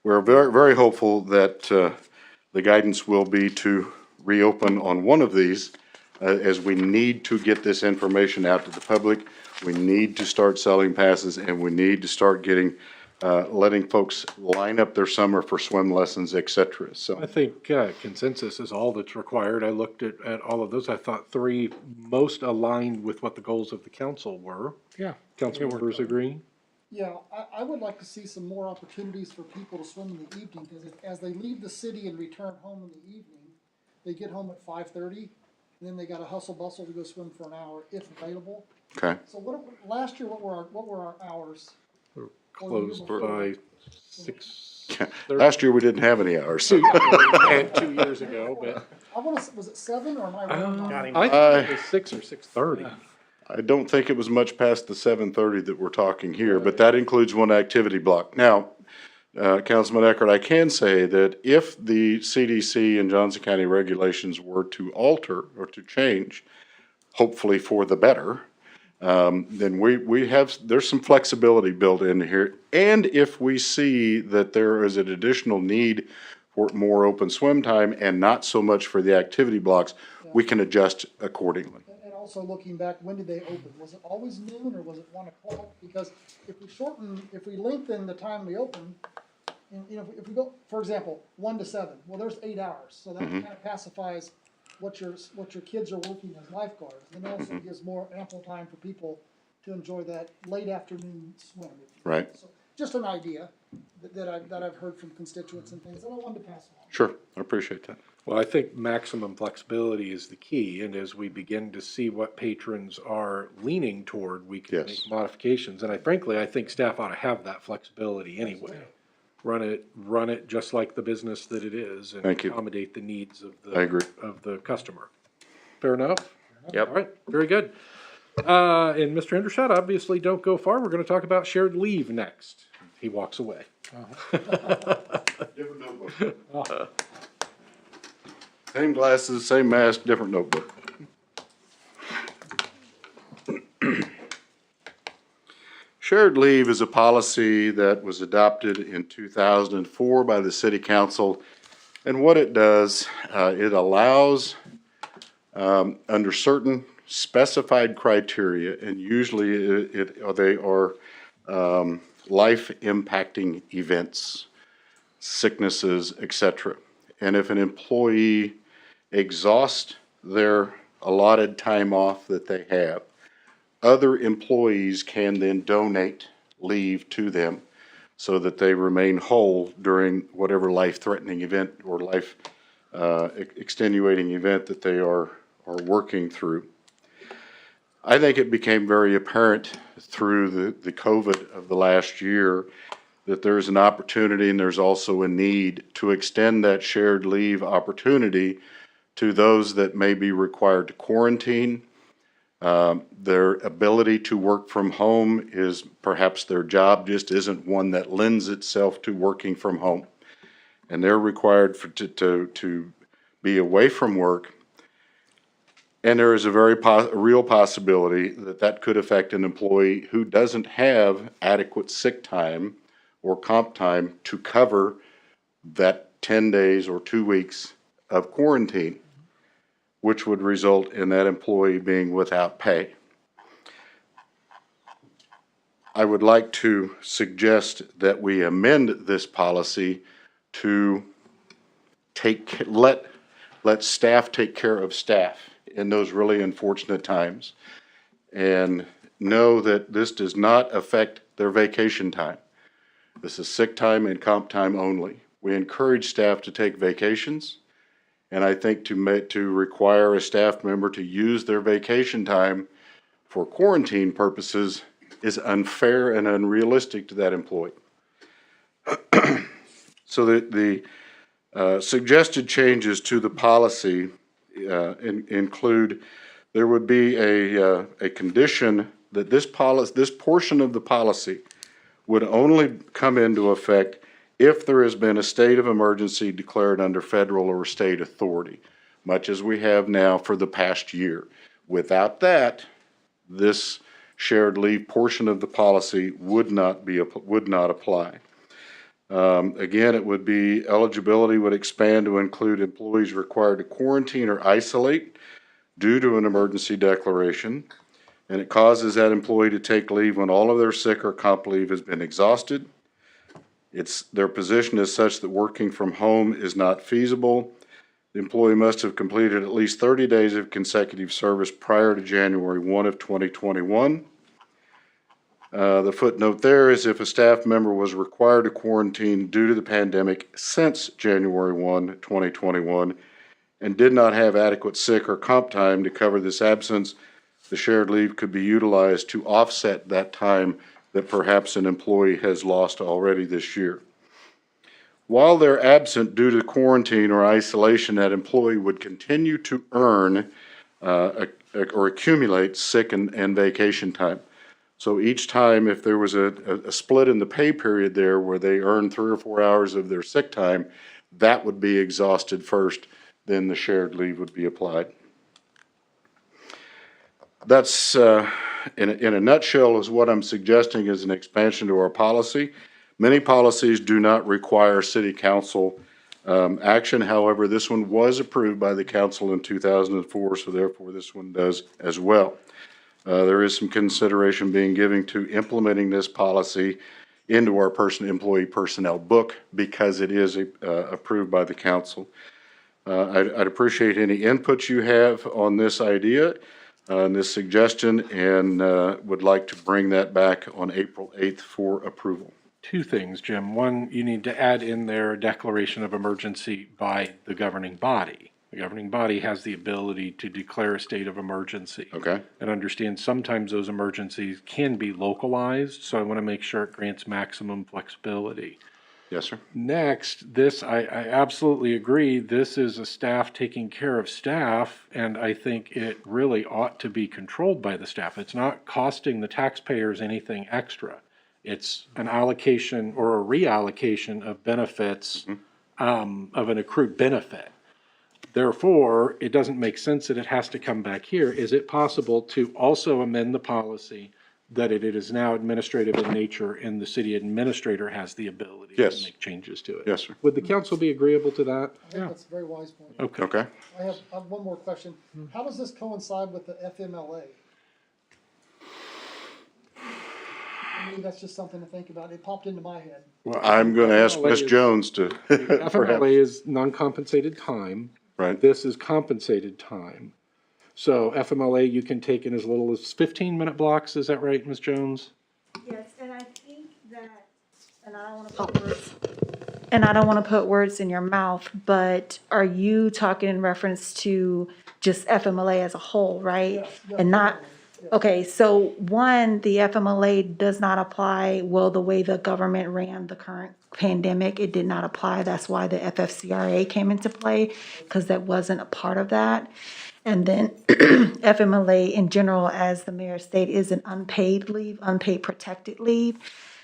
We're very, very hopeful that the guidance will be to reopen on one of these, as we need to get this information out to the public. We need to start selling passes, and we need to start getting, letting folks line up their summer for swim lessons, et cetera. I So, think consensus is all that's required. I looked at all of those. I thought three most aligned with what the goals of the council were. Yeah. Council members agree? Yeah, I would like to see some more opportunities for people to swim in the evening, because as they leave the city and return home in the evening, they get home at 5:30, and then they gotta hustle bustle to go swim for an hour if available. okay. So last year, what were our hours? Or the year Closed before? by 6:30. Last year, we didn't have any hours, so. And 2 years ago, but I wanna, was it 7 or am I wrong? Got him. I think it was 6 or 6:30. I don't think it was much past the 7:30 that we're talking here, but that includes one activity block. Now, Councilman Eckert, I can say that if the CDC and Johnson County regulations were to alter or to change, hopefully for the better, then there's some flexibility built in here. And if we see that there is an additional need for more open swim time and not so much for the activity blocks, we can adjust accordingly. And also looking back, when did they open? Was it always noon or was it 1 o'clock? Because if we lengthen the time we open, and, if we go, for example, 1 to 7, well, there's 8 hours. So that kind of pacifies what your kids are working as lifeguards. And it also gives more ample time for people to enjoy that late afternoon swim. Right. So just an idea that I've heard from constituents and things that I wanted to pass along. Sure, I appreciate that. Well, I think maximum flexibility is the key, and as we begin to see what patrons are leaning toward, we can Yes. make modifications. And I think staff ought to have that flexibility anyway. Run it just like the business that it is and Thank you. accommodate the needs of I agree. the customer. Fair enough? Yep. All right, very good. And Mr. Hendershot, obviously don't go far. We're gonna talk about shared leave next. He walks away. Different notebook. Same glasses, same mask, different notebook. Shared leave is a policy that was adopted in 2004 by the city council. And what it does, it allows, under certain specified criteria, and usually they are life-impacting events, sicknesses, etc. And if an employee exhausts their allotted time off that they have, other employees can then donate leave to them so that they remain whole during whatever life-threatening event or life extenuating event that they are working through. I think it became very apparent through the COVID of the last year that there's an opportunity and there's also a need to extend that shared leave opportunity to those that may be required to quarantine. Their ability to work from home is perhaps their job just isn't one that lends itself to working from home. And they're required to be away from work. And there is a very real possibility that could affect an employee who doesn't have adequate sick time or comp time to cover that 10 days or 2 weeks of quarantine, which would result in that employee being without pay. I would like to suggest that we amend this policy to let staff take care of staff in those really unfortunate times, and know that this does not affect their vacation time. This is sick time and comp time only. We encourage staff to take vacations, and I think to require a staff member to use their vacation time for quarantine purposes is unfair and unrealistic to that employee. So the suggested changes to the policy include there would be a condition that this portion of the policy would only come into effect if there has been a state of emergency declared under federal or state authority, much as we have now for the past year. Without that, this shared leave portion of the policy would not apply. Again, it would be eligibility would expand to include employees required to quarantine or isolate due to an emergency declaration. and it causes that employee to take leave when all of their sick or comp leave has been exhausted. Their position is such that working from home is not feasible. The employee must have completed at least 30 days of consecutive service prior to January 1 of 2021. The footnote there is if a staff member was required to quarantine due to the pandemic since January 1, 2021, and did not have adequate sick or comp time to cover this absence, the shared leave could be utilized to offset that time that perhaps an employee has lost already this year. While they're absent due to quarantine or isolation, that employee would continue to earn or accumulate sick and vacation time. So each time, if there was a split in the pay period there where they earned 3 or 4 hours of their sick time, that would be exhausted first, then the shared leave would be applied. That's, in a nutshell, is what I'm suggesting is an expansion to our policy. Many policies do not require city council action. However, this one was approved by the council in 2004, so therefore this one does as well. There is some consideration being given to implementing this policy into our employee personnel book because it is approved by the council. I'd appreciate any input you have on this idea, on this suggestion, and would like to bring that back on April 8th for approval. 2 things, Jim. One, you need to add in there a declaration of emergency by the governing body. The governing body has the ability to declare a state of emergency. Okay? And understand sometimes those emergencies can be localized, so I want to make sure it grants maximum flexibility. Yes, sir. Next, this, I absolutely agree, this is a staff taking care of staff, and I think it really ought to be controlled by the staff. It's not costing the taxpayers anything extra. It's an allocation or a reallocation of benefits, of an accrued benefit. Therefore, it doesn't make sense that it has to come back here. Is it possible to also amend the policy that it is now administrative in nature and the city administrator has the ability to Yes. make changes to it? Yes, sir. Would the council be agreeable to that? I think that's a very wise point. Okay. Okay? I have one more question. How does this coincide with the FMLA? I mean, that's just something to think about. It popped into my head. Well, I'm going to ask FMLA Ms. is- Jones to. FMLA is non-compensated time. Right. This is compensated time. So FMLA, you can take in as little as 15-minute blocks, is that right, Ms. Jones? Yes, and I think that, and I don't want to put words in your mouth, but are you talking in reference to just FMLA as a whole, right? Yes, And not, yes. okay, so one, the FMLA does not apply, well, the way the government ran the current pandemic, it did not apply. That's why the FFCRA came into play, because that wasn't a part of that. And then FMLA in general, as the mayor stated, is an unpaid leave, unpaid protected leave.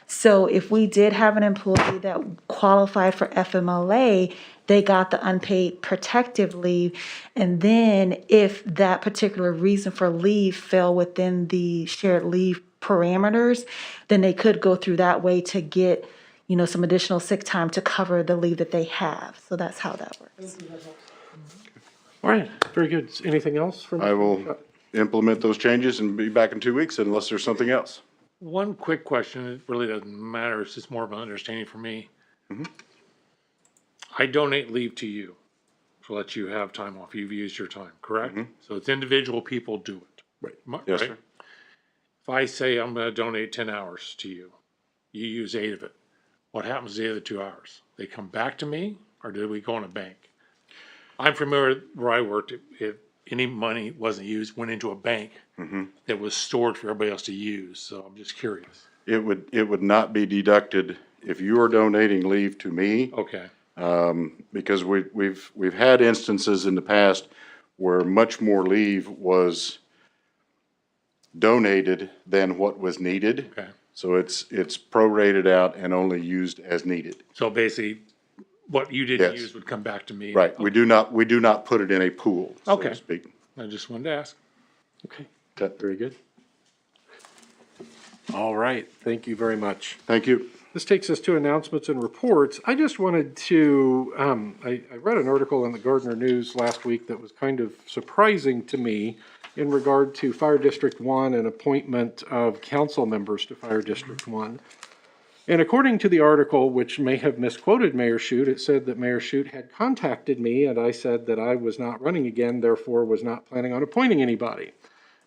So if we did have an employee that qualified for FMLA, they got the unpaid protective leave. And then if that particular reason for leave fell within the shared leave parameters, then they could go through that way to get, you know, some additional sick time to cover the leave that they have. So that's how that works. All right, very good. Anything else from? I will implement those changes and be back in 2 weeks unless there's something else. One quick question, it really doesn't matter, it's just more of an understanding for me. I donate leave to you to let you have time off. You've used your time, correct? So it's individual people do it. Right. Yes, sir. If I say I'm gonna donate 10 hours to you, you use 8 of it, what happens to the other 2 hours? They come back to me, or do we go in a bank? I'm familiar where I worked, if any money wasn't used, went into a bank that was stored for everybody else to use, so I'm just curious. It would not be deducted if you are donating leave to me. Okay, Because we've had instances in the past where much more leave was donated than what was needed. okay. So it's prorated out and only used as needed. So basically, what you didn't Yes. use would come back to me. Right, we do not put it in a pool, so Okay. to speak. I just wanted to ask. Okay, Okay. very good. All right, thank you very much. Thank you. This takes us to announcements and reports. I just wanted to, I read an article in the Gardner News last week that was kind of surprising to me in regard to Fire District 1 and appointment of council members to Fire District 1. And according to the article, which may have misquoted Mayor Shute, it said that Mayor Shute had contacted me and I said that I was not running again, therefore was not planning on appointing anybody.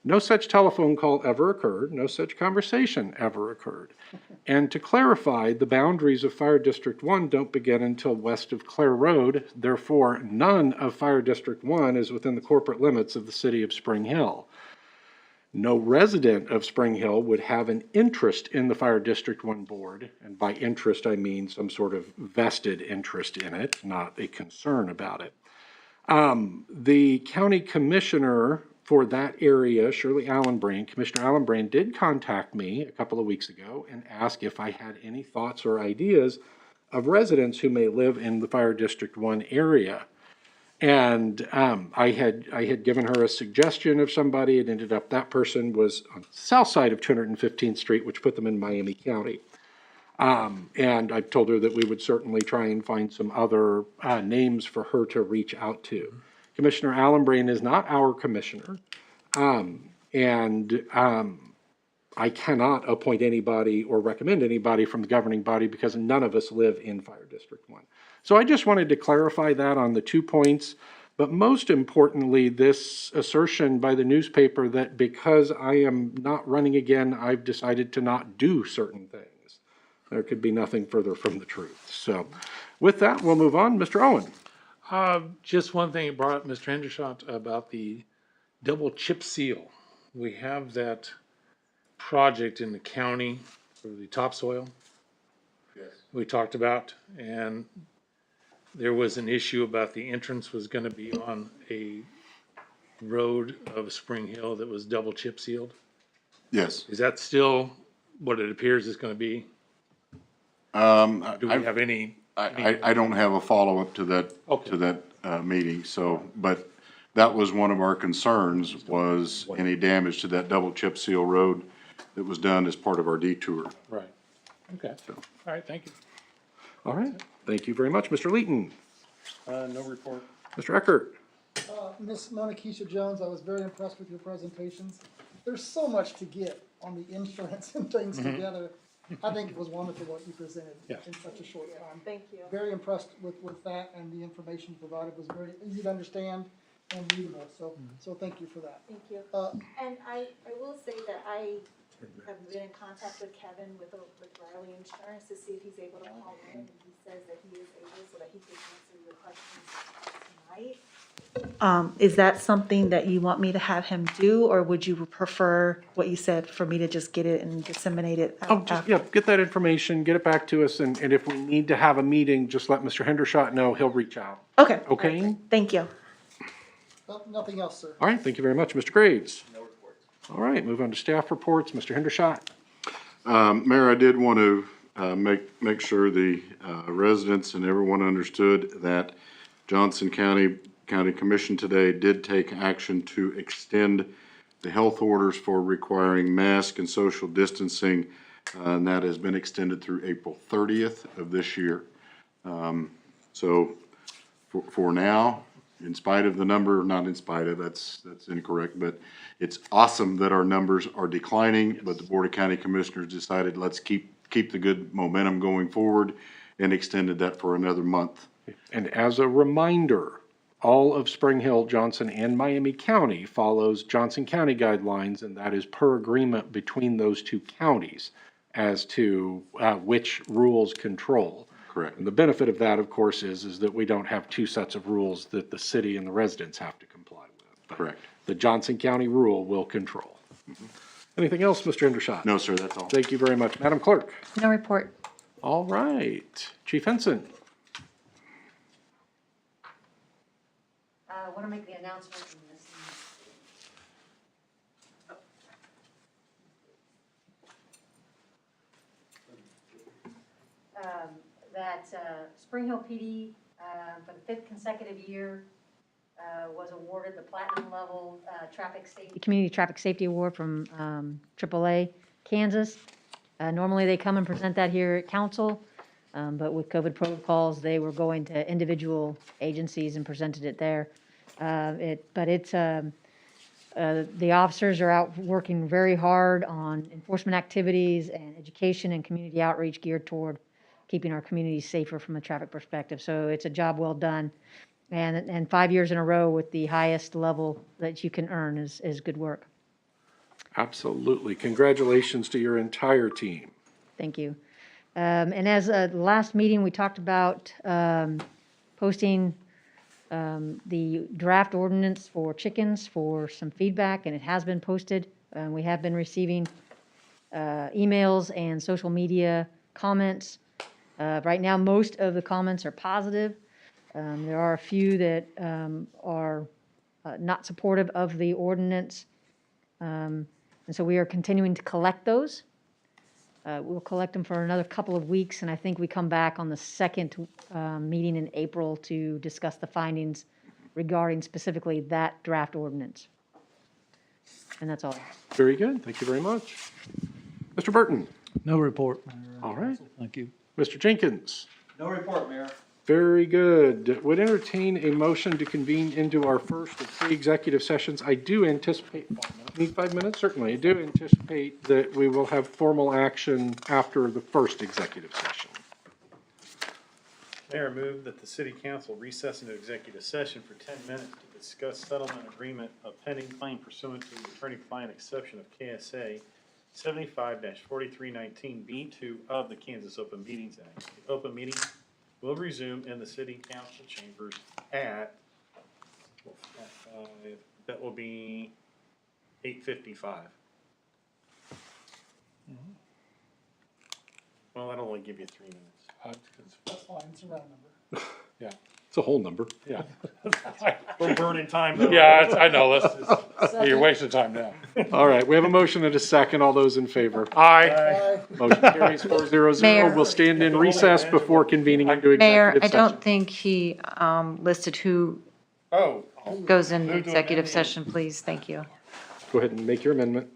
No such telephone call ever occurred. No such conversation ever occurred. And to clarify, the boundaries of Fire District 1 don't begin until west of Clare Road. Therefore, none of Fire District 1 is within the corporate limits of the city of Spring Hill. No resident of Spring Hill would have an interest in the Fire District 1 board. And by interest, I mean some sort of vested interest in it, not a concern about it. The county commissioner for that area, Shirley Allenbrand, Commissioner Allenbrand did contact me a couple of weeks ago and ask if I had any thoughts or ideas of residents who may live in the Fire District 1 area. And I had given her a suggestion of somebody. It ended up that person was on the south side of 215th Street, which put them in Miami County. And I told her that we would certainly try and find some other names for her to reach out to. Commissioner Allenbrand is not our commissioner, and I cannot appoint anybody or recommend anybody from the governing body because none of us live in Fire District 1. So I just wanted to clarify that on the 2 points, but most importantly, this assertion by the newspaper that because I am not running again, I've decided to not do certain things. There could be nothing further from the truth. So with that, we'll move on. Mr. Owen. Just one thing brought up Mr. Hendershot about the double chip seal. We have that project in the county for the topsoil. Yes. We talked about, and there was an issue about the entrance was gonna be on a road of Spring Hill that was double chip sealed. Yes. Is that still what it appears it's gonna be? Do we have any? I don't have a follow-up to that, Okay. to that meeting, so, but that was one of our concerns, was any damage to that double chip seal road that was done as part of our detour. Right. Okay. All right, thank you. All right. Thank you very much. Mr. Leeton. No report. Mr. Eckert. Ms. Monikisha Jones, I was very impressed with your presentations. There's so much to get on the insurance and things together. I think it was wonderful what you presented in such a short time. Thank you. Very impressed with that, and the information you provided was very easy to understand and readable, so thank you for that. Thank you. And I will say that I have been in contact with Kevin with Riley Insurance to see if he's able to call in, and he says that he is able so that he can answer your questions tonight. Is that something that you want me to have him do, or would you prefer what you said for me to just get it and disseminate it? Oh, just, yeah, get that information, get it back to us, and if we need to have a meeting, just let Mr. Hendershot know, he'll reach out. Okay. Okay? Thank you. Nothing else, sir. All right, thank you very much. Mr. Graves? No reports. All right, move on to staff reports. Mr. Hendershot? Mayor, I did want to make sure the residents and everyone understood that Johnson County Commission today did take action to extend the health orders for requiring mask and social distancing, and that has been extended through April 30th of this year. So for now, in spite of the number, not in spite of, that's incorrect, but it's awesome that our numbers are declining, but the Board of County Commissioners decided let's keep the good momentum going forward and extended that for another month. And as a reminder, all of Spring Hill, Johnson, and Miami County follows Johnson County guidelines, and that is per agreement between those two counties as to which rules control. Correct. And the benefit of that, of course, is that we don't have two sets of rules that the city and the residents have to comply with. But Correct. the Johnson County rule will control. Anything else, Mr. Hendershot? No, sir, that's all. Thank you very much. Madam Clerk? No report. All right. Chief Henson? I want to make the announcement in this. That Spring Hill PD, for the 5th consecutive year, was awarded the platinum level community traffic safety award from AAA Kansas. Normally, they come and present that here at council, but with COVID protocols, they were going to individual agencies and presented it there. The officers are out working very hard on enforcement activities and education and community outreach geared toward keeping our communities safer from a traffic perspective. So it's a job well done. And 5 years in a row with the highest level that you can earn is good work. Absolutely. Congratulations to your entire team. Thank you. And as the last meeting, we talked about posting the draft ordinance for chickens for some feedback, and it has been posted. We have been receiving emails and social media comments. Right now, most of the comments are positive. There are a few that are not supportive of the ordinance. And so we are continuing to collect those. We'll collect them for another couple of weeks, and I think we come back on the second meeting in April to discuss the findings regarding specifically that draft ordinance. And that's all. Very good. Thank you very much. Mr. Burton? No report, Mayor. All right. Thank you. Mr. Jenkins? No report, Mayor. Very good. Would entertain a motion to convene into our first of 3 executive sessions. I do anticipate, need 5 minutes? Certainly. I do anticipate that we will have formal action after the first executive session. Mayor, move that the city council recess into executive session for 10 minutes to discuss settlement agreement of pending claim pursuant to the attorney-client exception of KSA 75-4319B2 of the Kansas Open Meetings Act. The open meeting will resume in the city council chambers at that will be 8:55. Well, that'll only give you 3 minutes. That's fine, it's a round number. Yeah, It's a whole number. yeah. We're burning time though. Yeah, I know, you're wasting time now. All right, we have a motion and a second. All those in favor? Aye. Motion carries 4-0. Mayor. We'll stand in recess before convening into Mayor, executive I session. don't think he listed who Oh, goes into Move to executive amend. session, please. Thank you. Go ahead and make your amendment.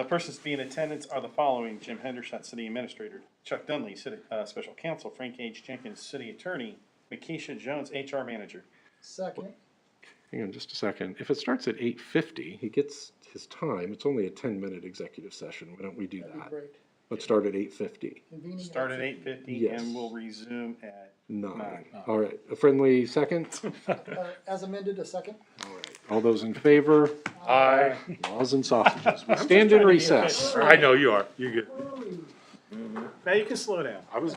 persons to be in attendance are the following: Jim Hendershot, City Administrator; Chuck Dunley, City, Special Counsel; Frank H. Jenkins, City Attorney; Makisha Jones, HR Manager. Second, Hang on just a second. If it starts at 8:50, he gets his time. It's only a 10-minute executive session. Why don't we do that'd be that? great. Let's start at 8:50. Convening Start at 8:50 Yes. and we'll resume at 9. All right, a friendly second? As amended, a second? All right, all those in favor? Aye. Laws and sausages. We stand in recess. I know you are, you're good. Now you can slow down. I was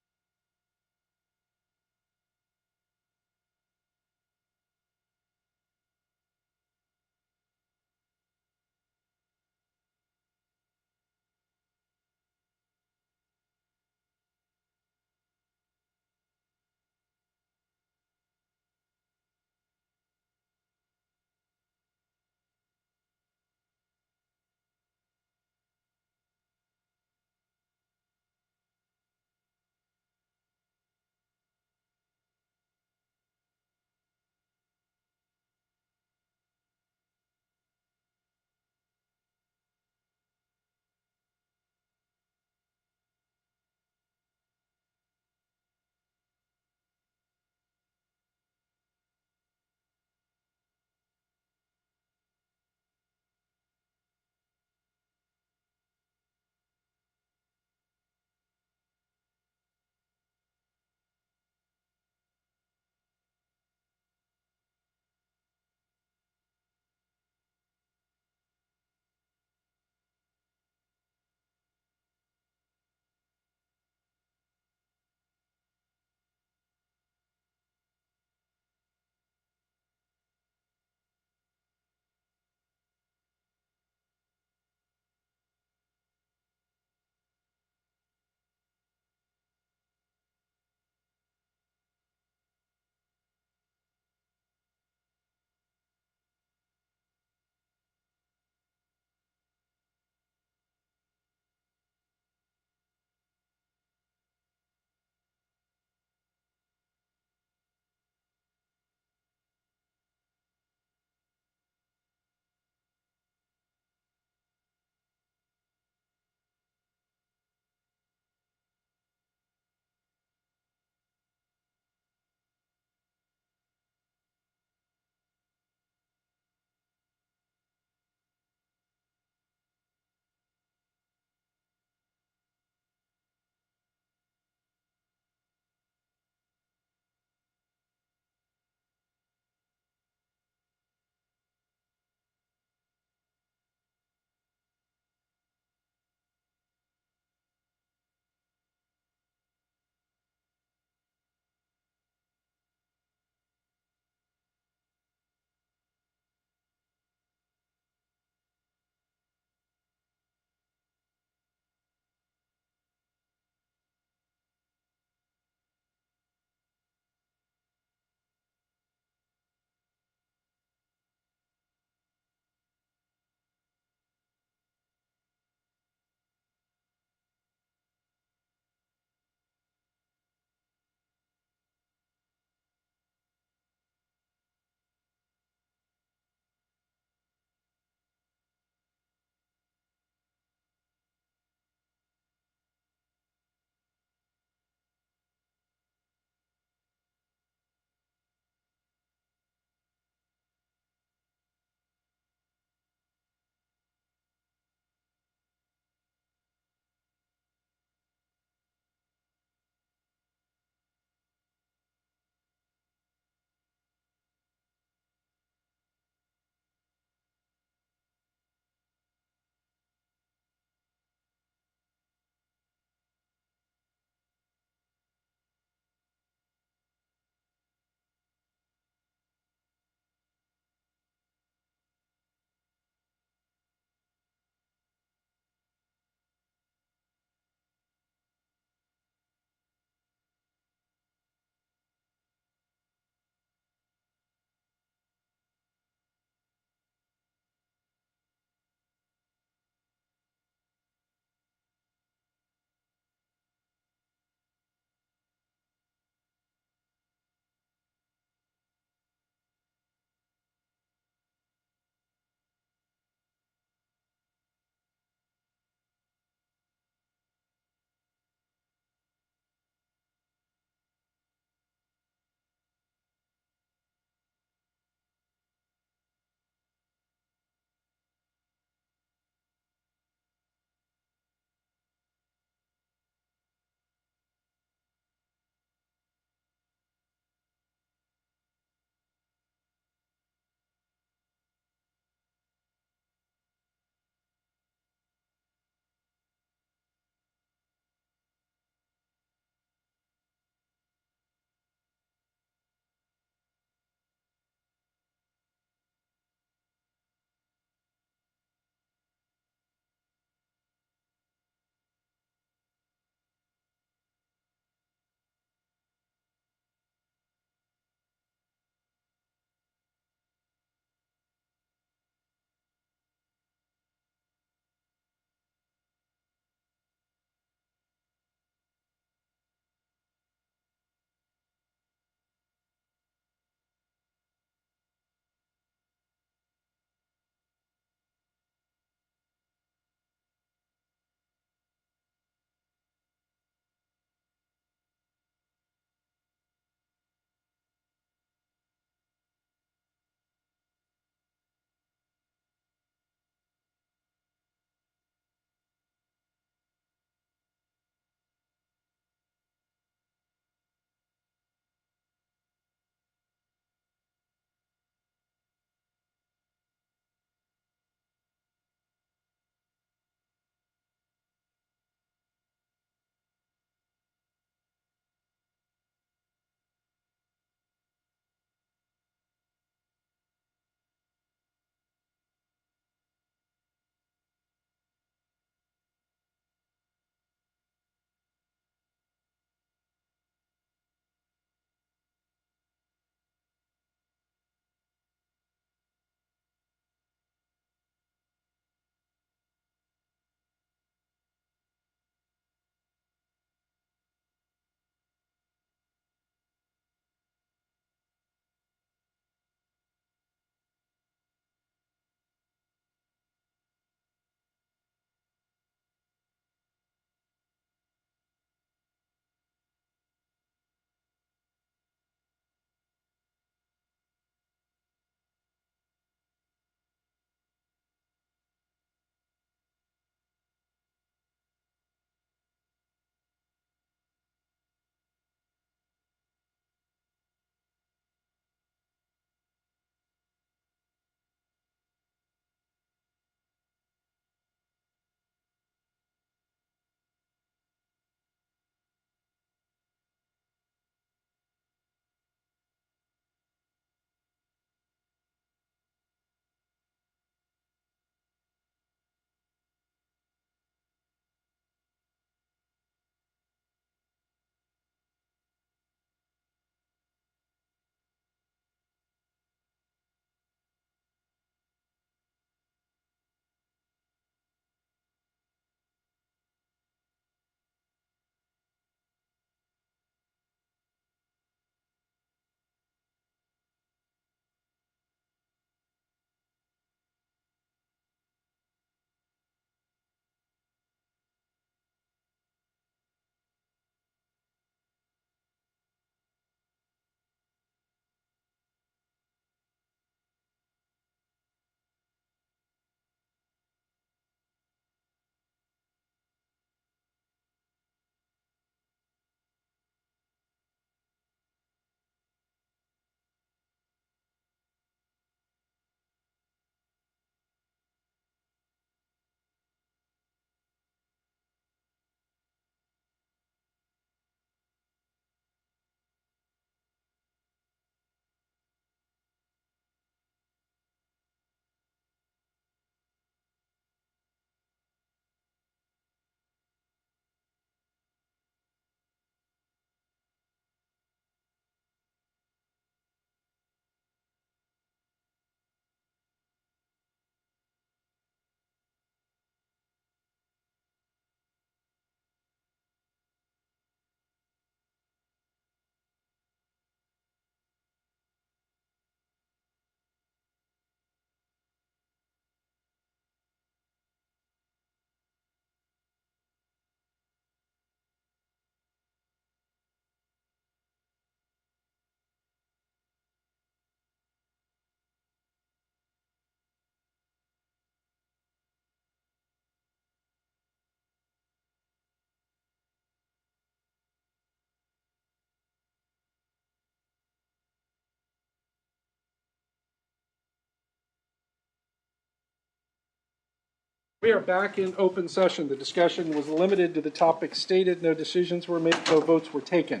We are back in open session. The discussion was limited to the topic stated. No decisions were made, no votes were taken.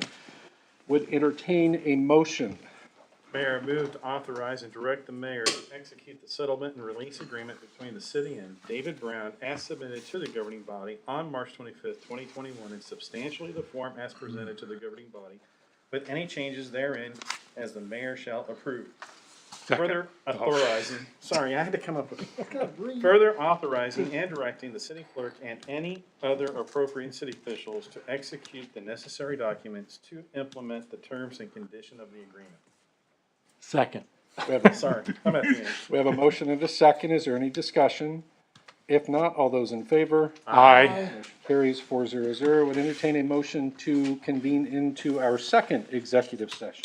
Would entertain a motion. Mayor, I move to authorize and direct the mayor to execute the settlement and release agreement between the city and David Brown as submitted to the governing body on March 25th, 2021, in substantially the form as presented to the governing body, with any changes therein as the mayor shall approve. Further authorizing, sorry, I had to come up with, further authorizing and directing the city clerk and any other appropriate city officials to execute the necessary documents to implement the terms and condition of the agreement. Second. Sorry, I'm at the end. We have a motion and a second. Is there any discussion? If not, all those in favor? Aye. Carries 400. Would entertain a motion to convene into our second executive session.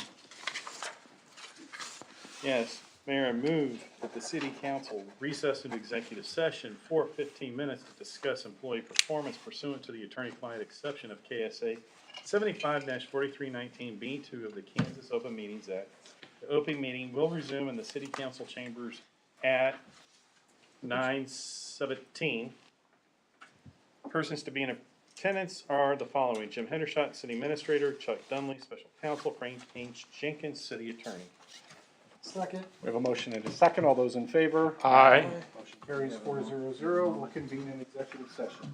Yes, Mayor, I move that the city council recess into executive session for 15 minutes to discuss employee performance pursuant to the attorney-client exception of KSA 75-4319B2 of the Kansas Open Meetings Act. The open meeting will resume in the city council chambers at 9:17. Persons to be in attendance are the following: Jim Hendershot, city administrator; Chuck Dunley, special counsel; Frank H. Jenkins, city attorney. Second. We have a motion and a second. All those in favor? Aye. Motion carries 400. We'll convene in executive session.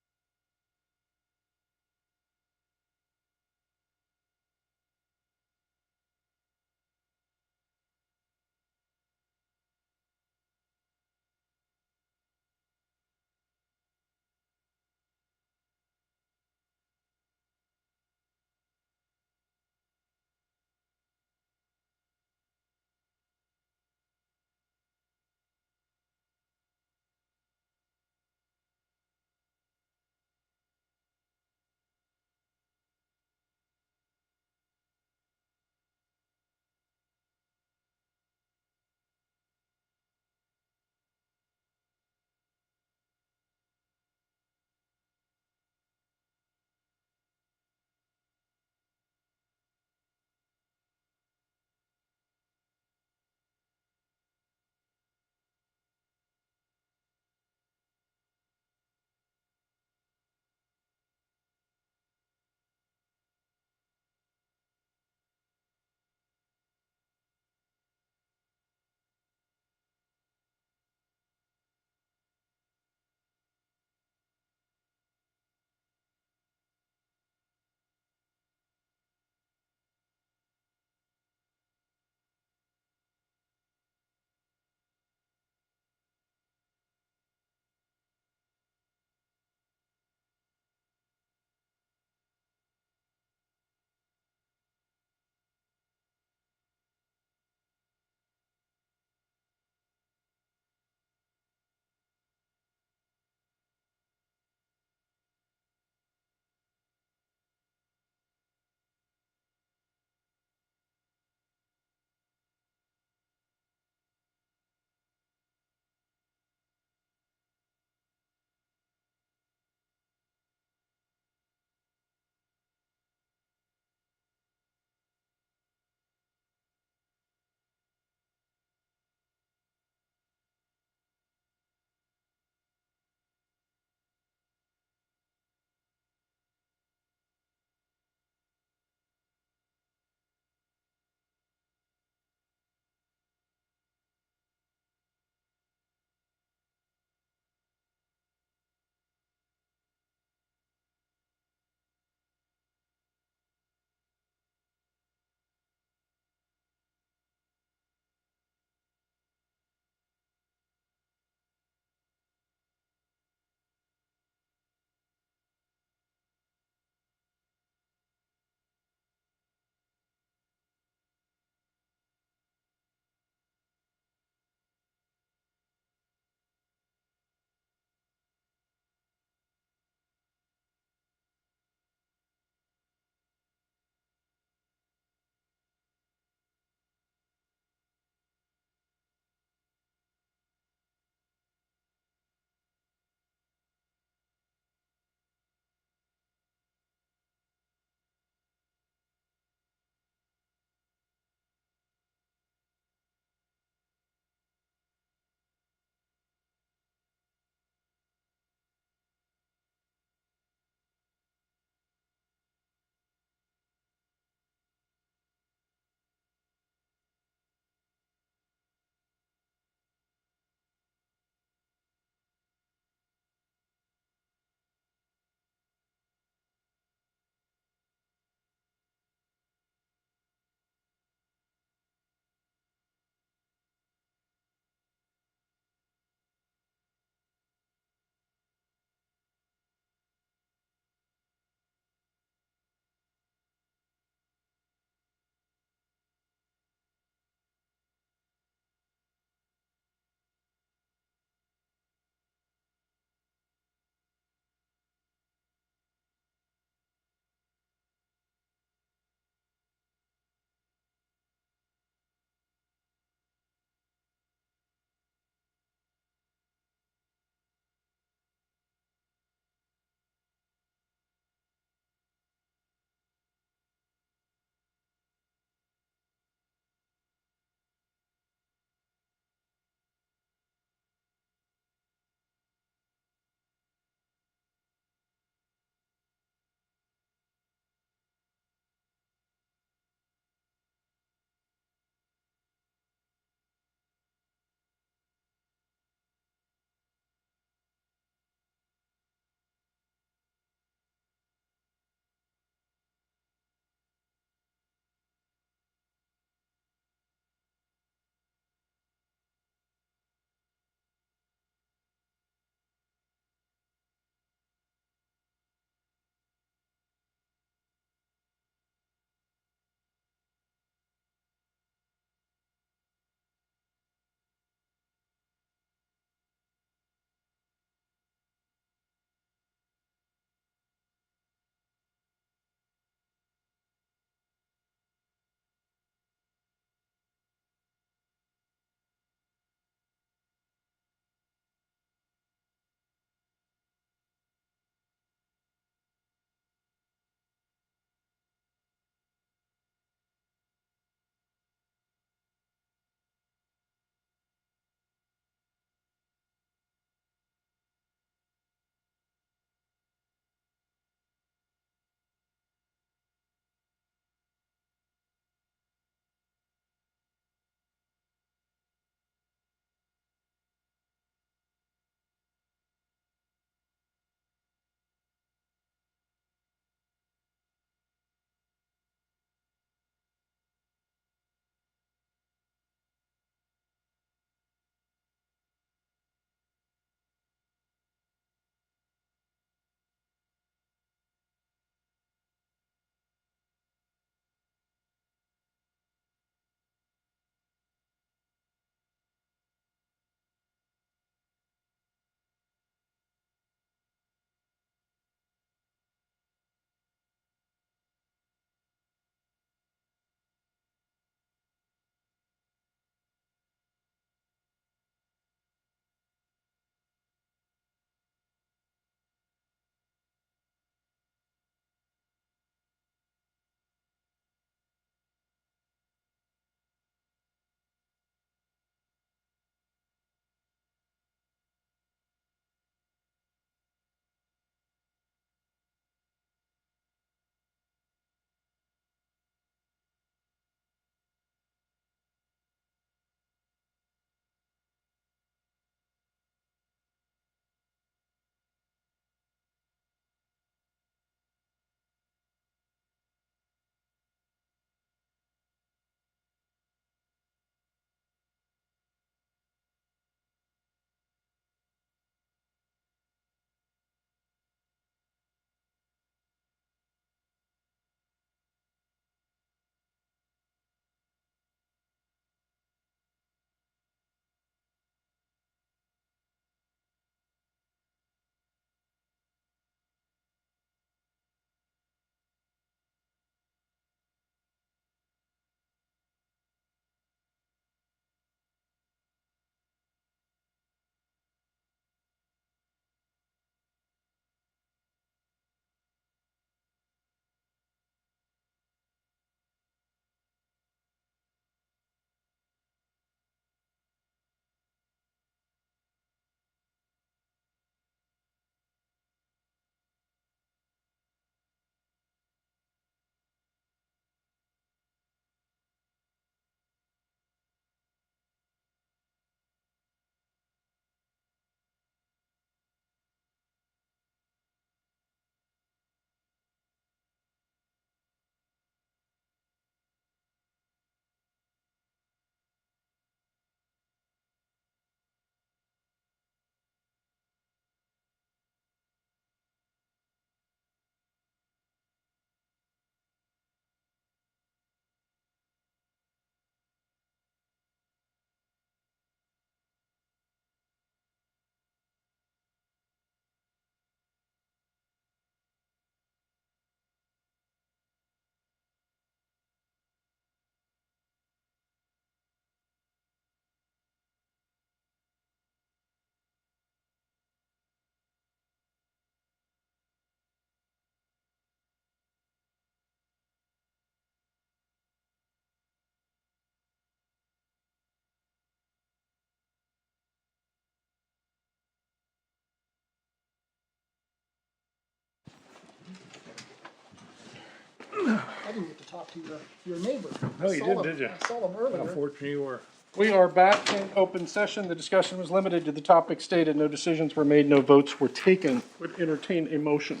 talk to your neighbor. No, you Saw didn't, him- did you? I saw him How earlier. fortunate you were. We are back in open session. The discussion was limited to the topic stated. No decisions were made, no votes were taken. Would entertain a motion.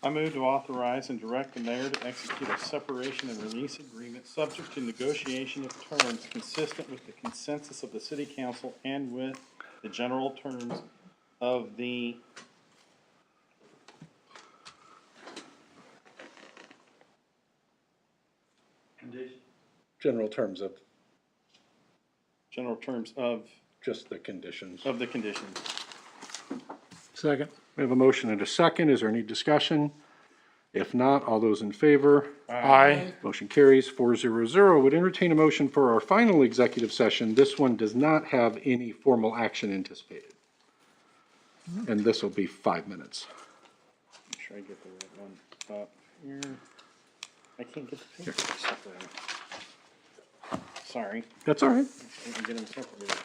I move to authorize and direct the mayor to execute a separation and release agreement subject to negotiation of terms consistent with the consensus of the city council and with the general terms of the General terms of general terms of just the conditions. the conditions. Second. We have a motion and a second. Is there any discussion? If not, all those in favor? Aye. Motion carries 400. Would entertain a motion for our final executive session. This one does not have any formal action anticipated. And this will be 5 minutes. Make sure I get the right one up here. I can't get the paper separated. Sorry. That's all right. I'm getting separated.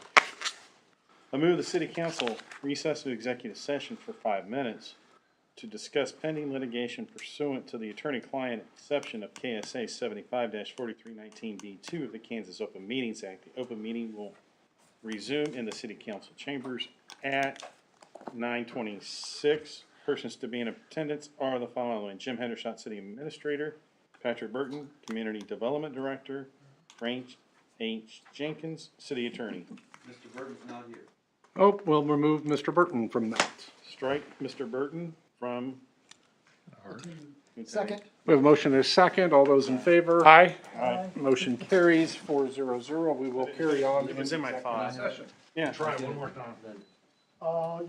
I move the city council recess to executive session for 5 minutes to discuss pending litigation pursuant to the attorney-client exception of KSA 75-4319B2 of the Kansas Open Meetings Act. The open meeting will resume in the city council chambers at 9:26. Persons to be in attendance are the following: Jim Hendershot, City Administrator; Patrick Burton, Community Development Director; Frank H. Jenkins, City Attorney. Mr. Burton's not here. Oh, we'll remove Mr. Burton from that. Strike Mr. Burton from. Second. We have a motion and a second. All those in favor? Aye. Motion carries 400. We will carry on. It was in my file. Session. Yeah. Try it one more time.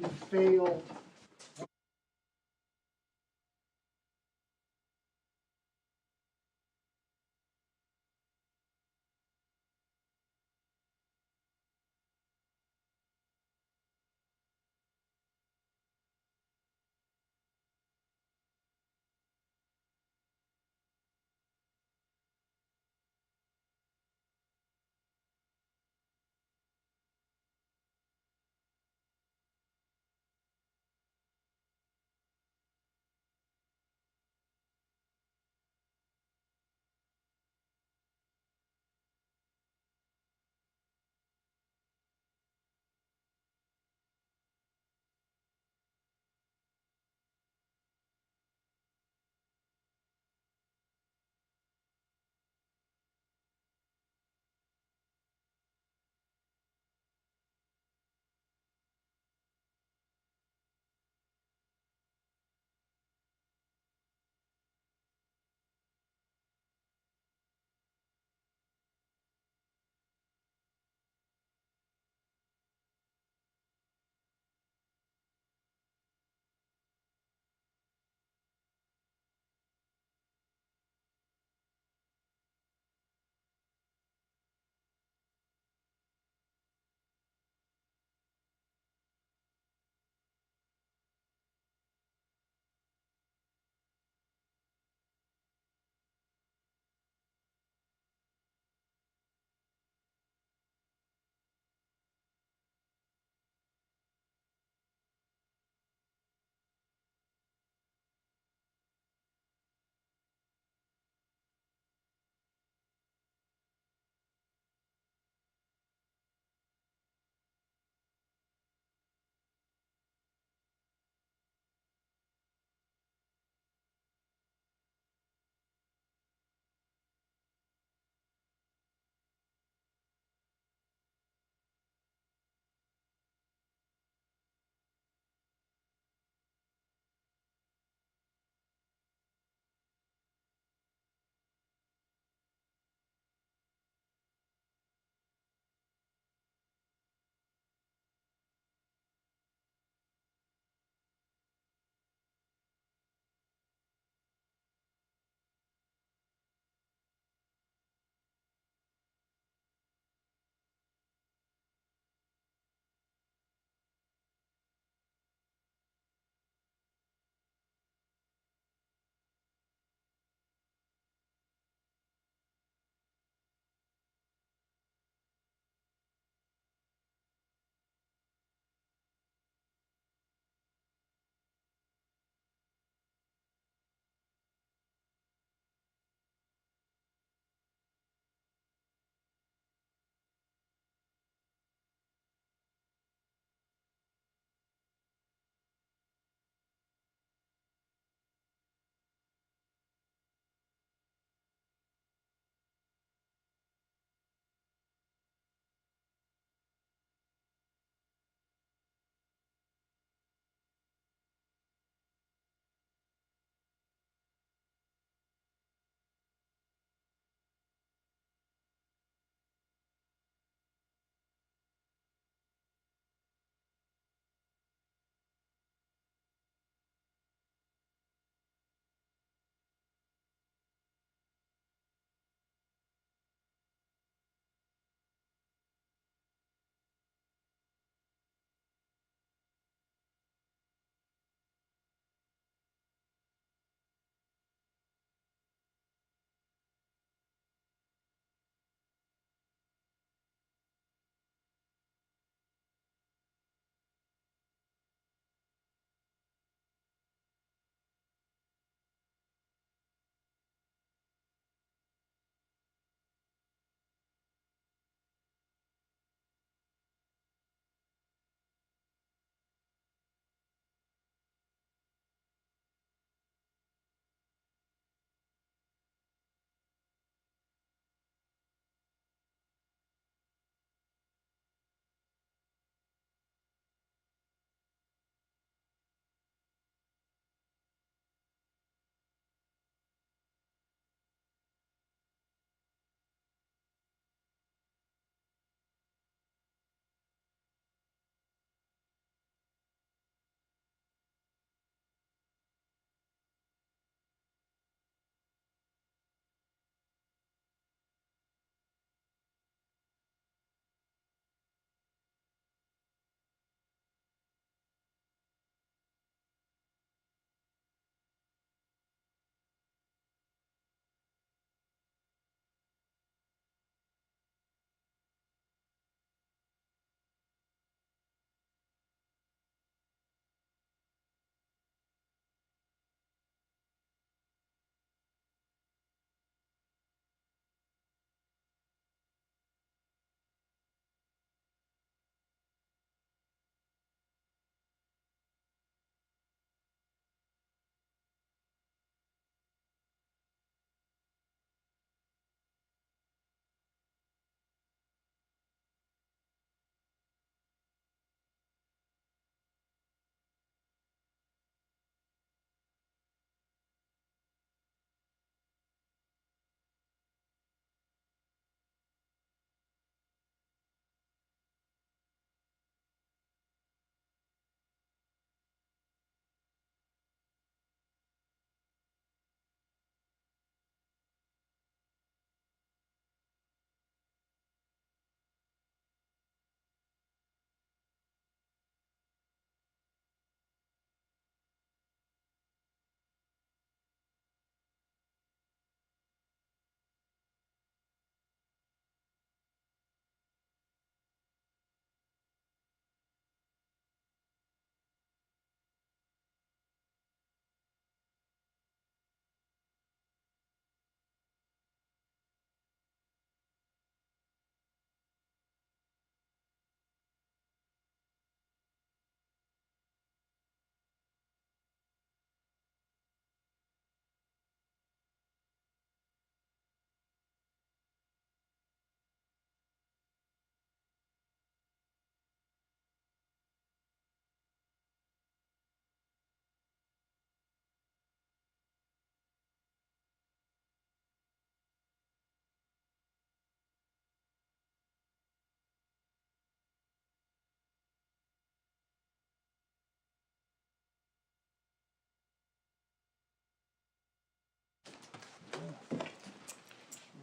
You failed.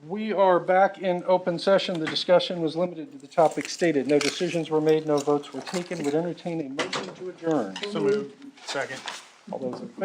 We are back in open session. The discussion was limited to the topic stated. No decisions were made, no votes were taken. Would entertain a motion to adjourn. So moved. Second. All those in favor?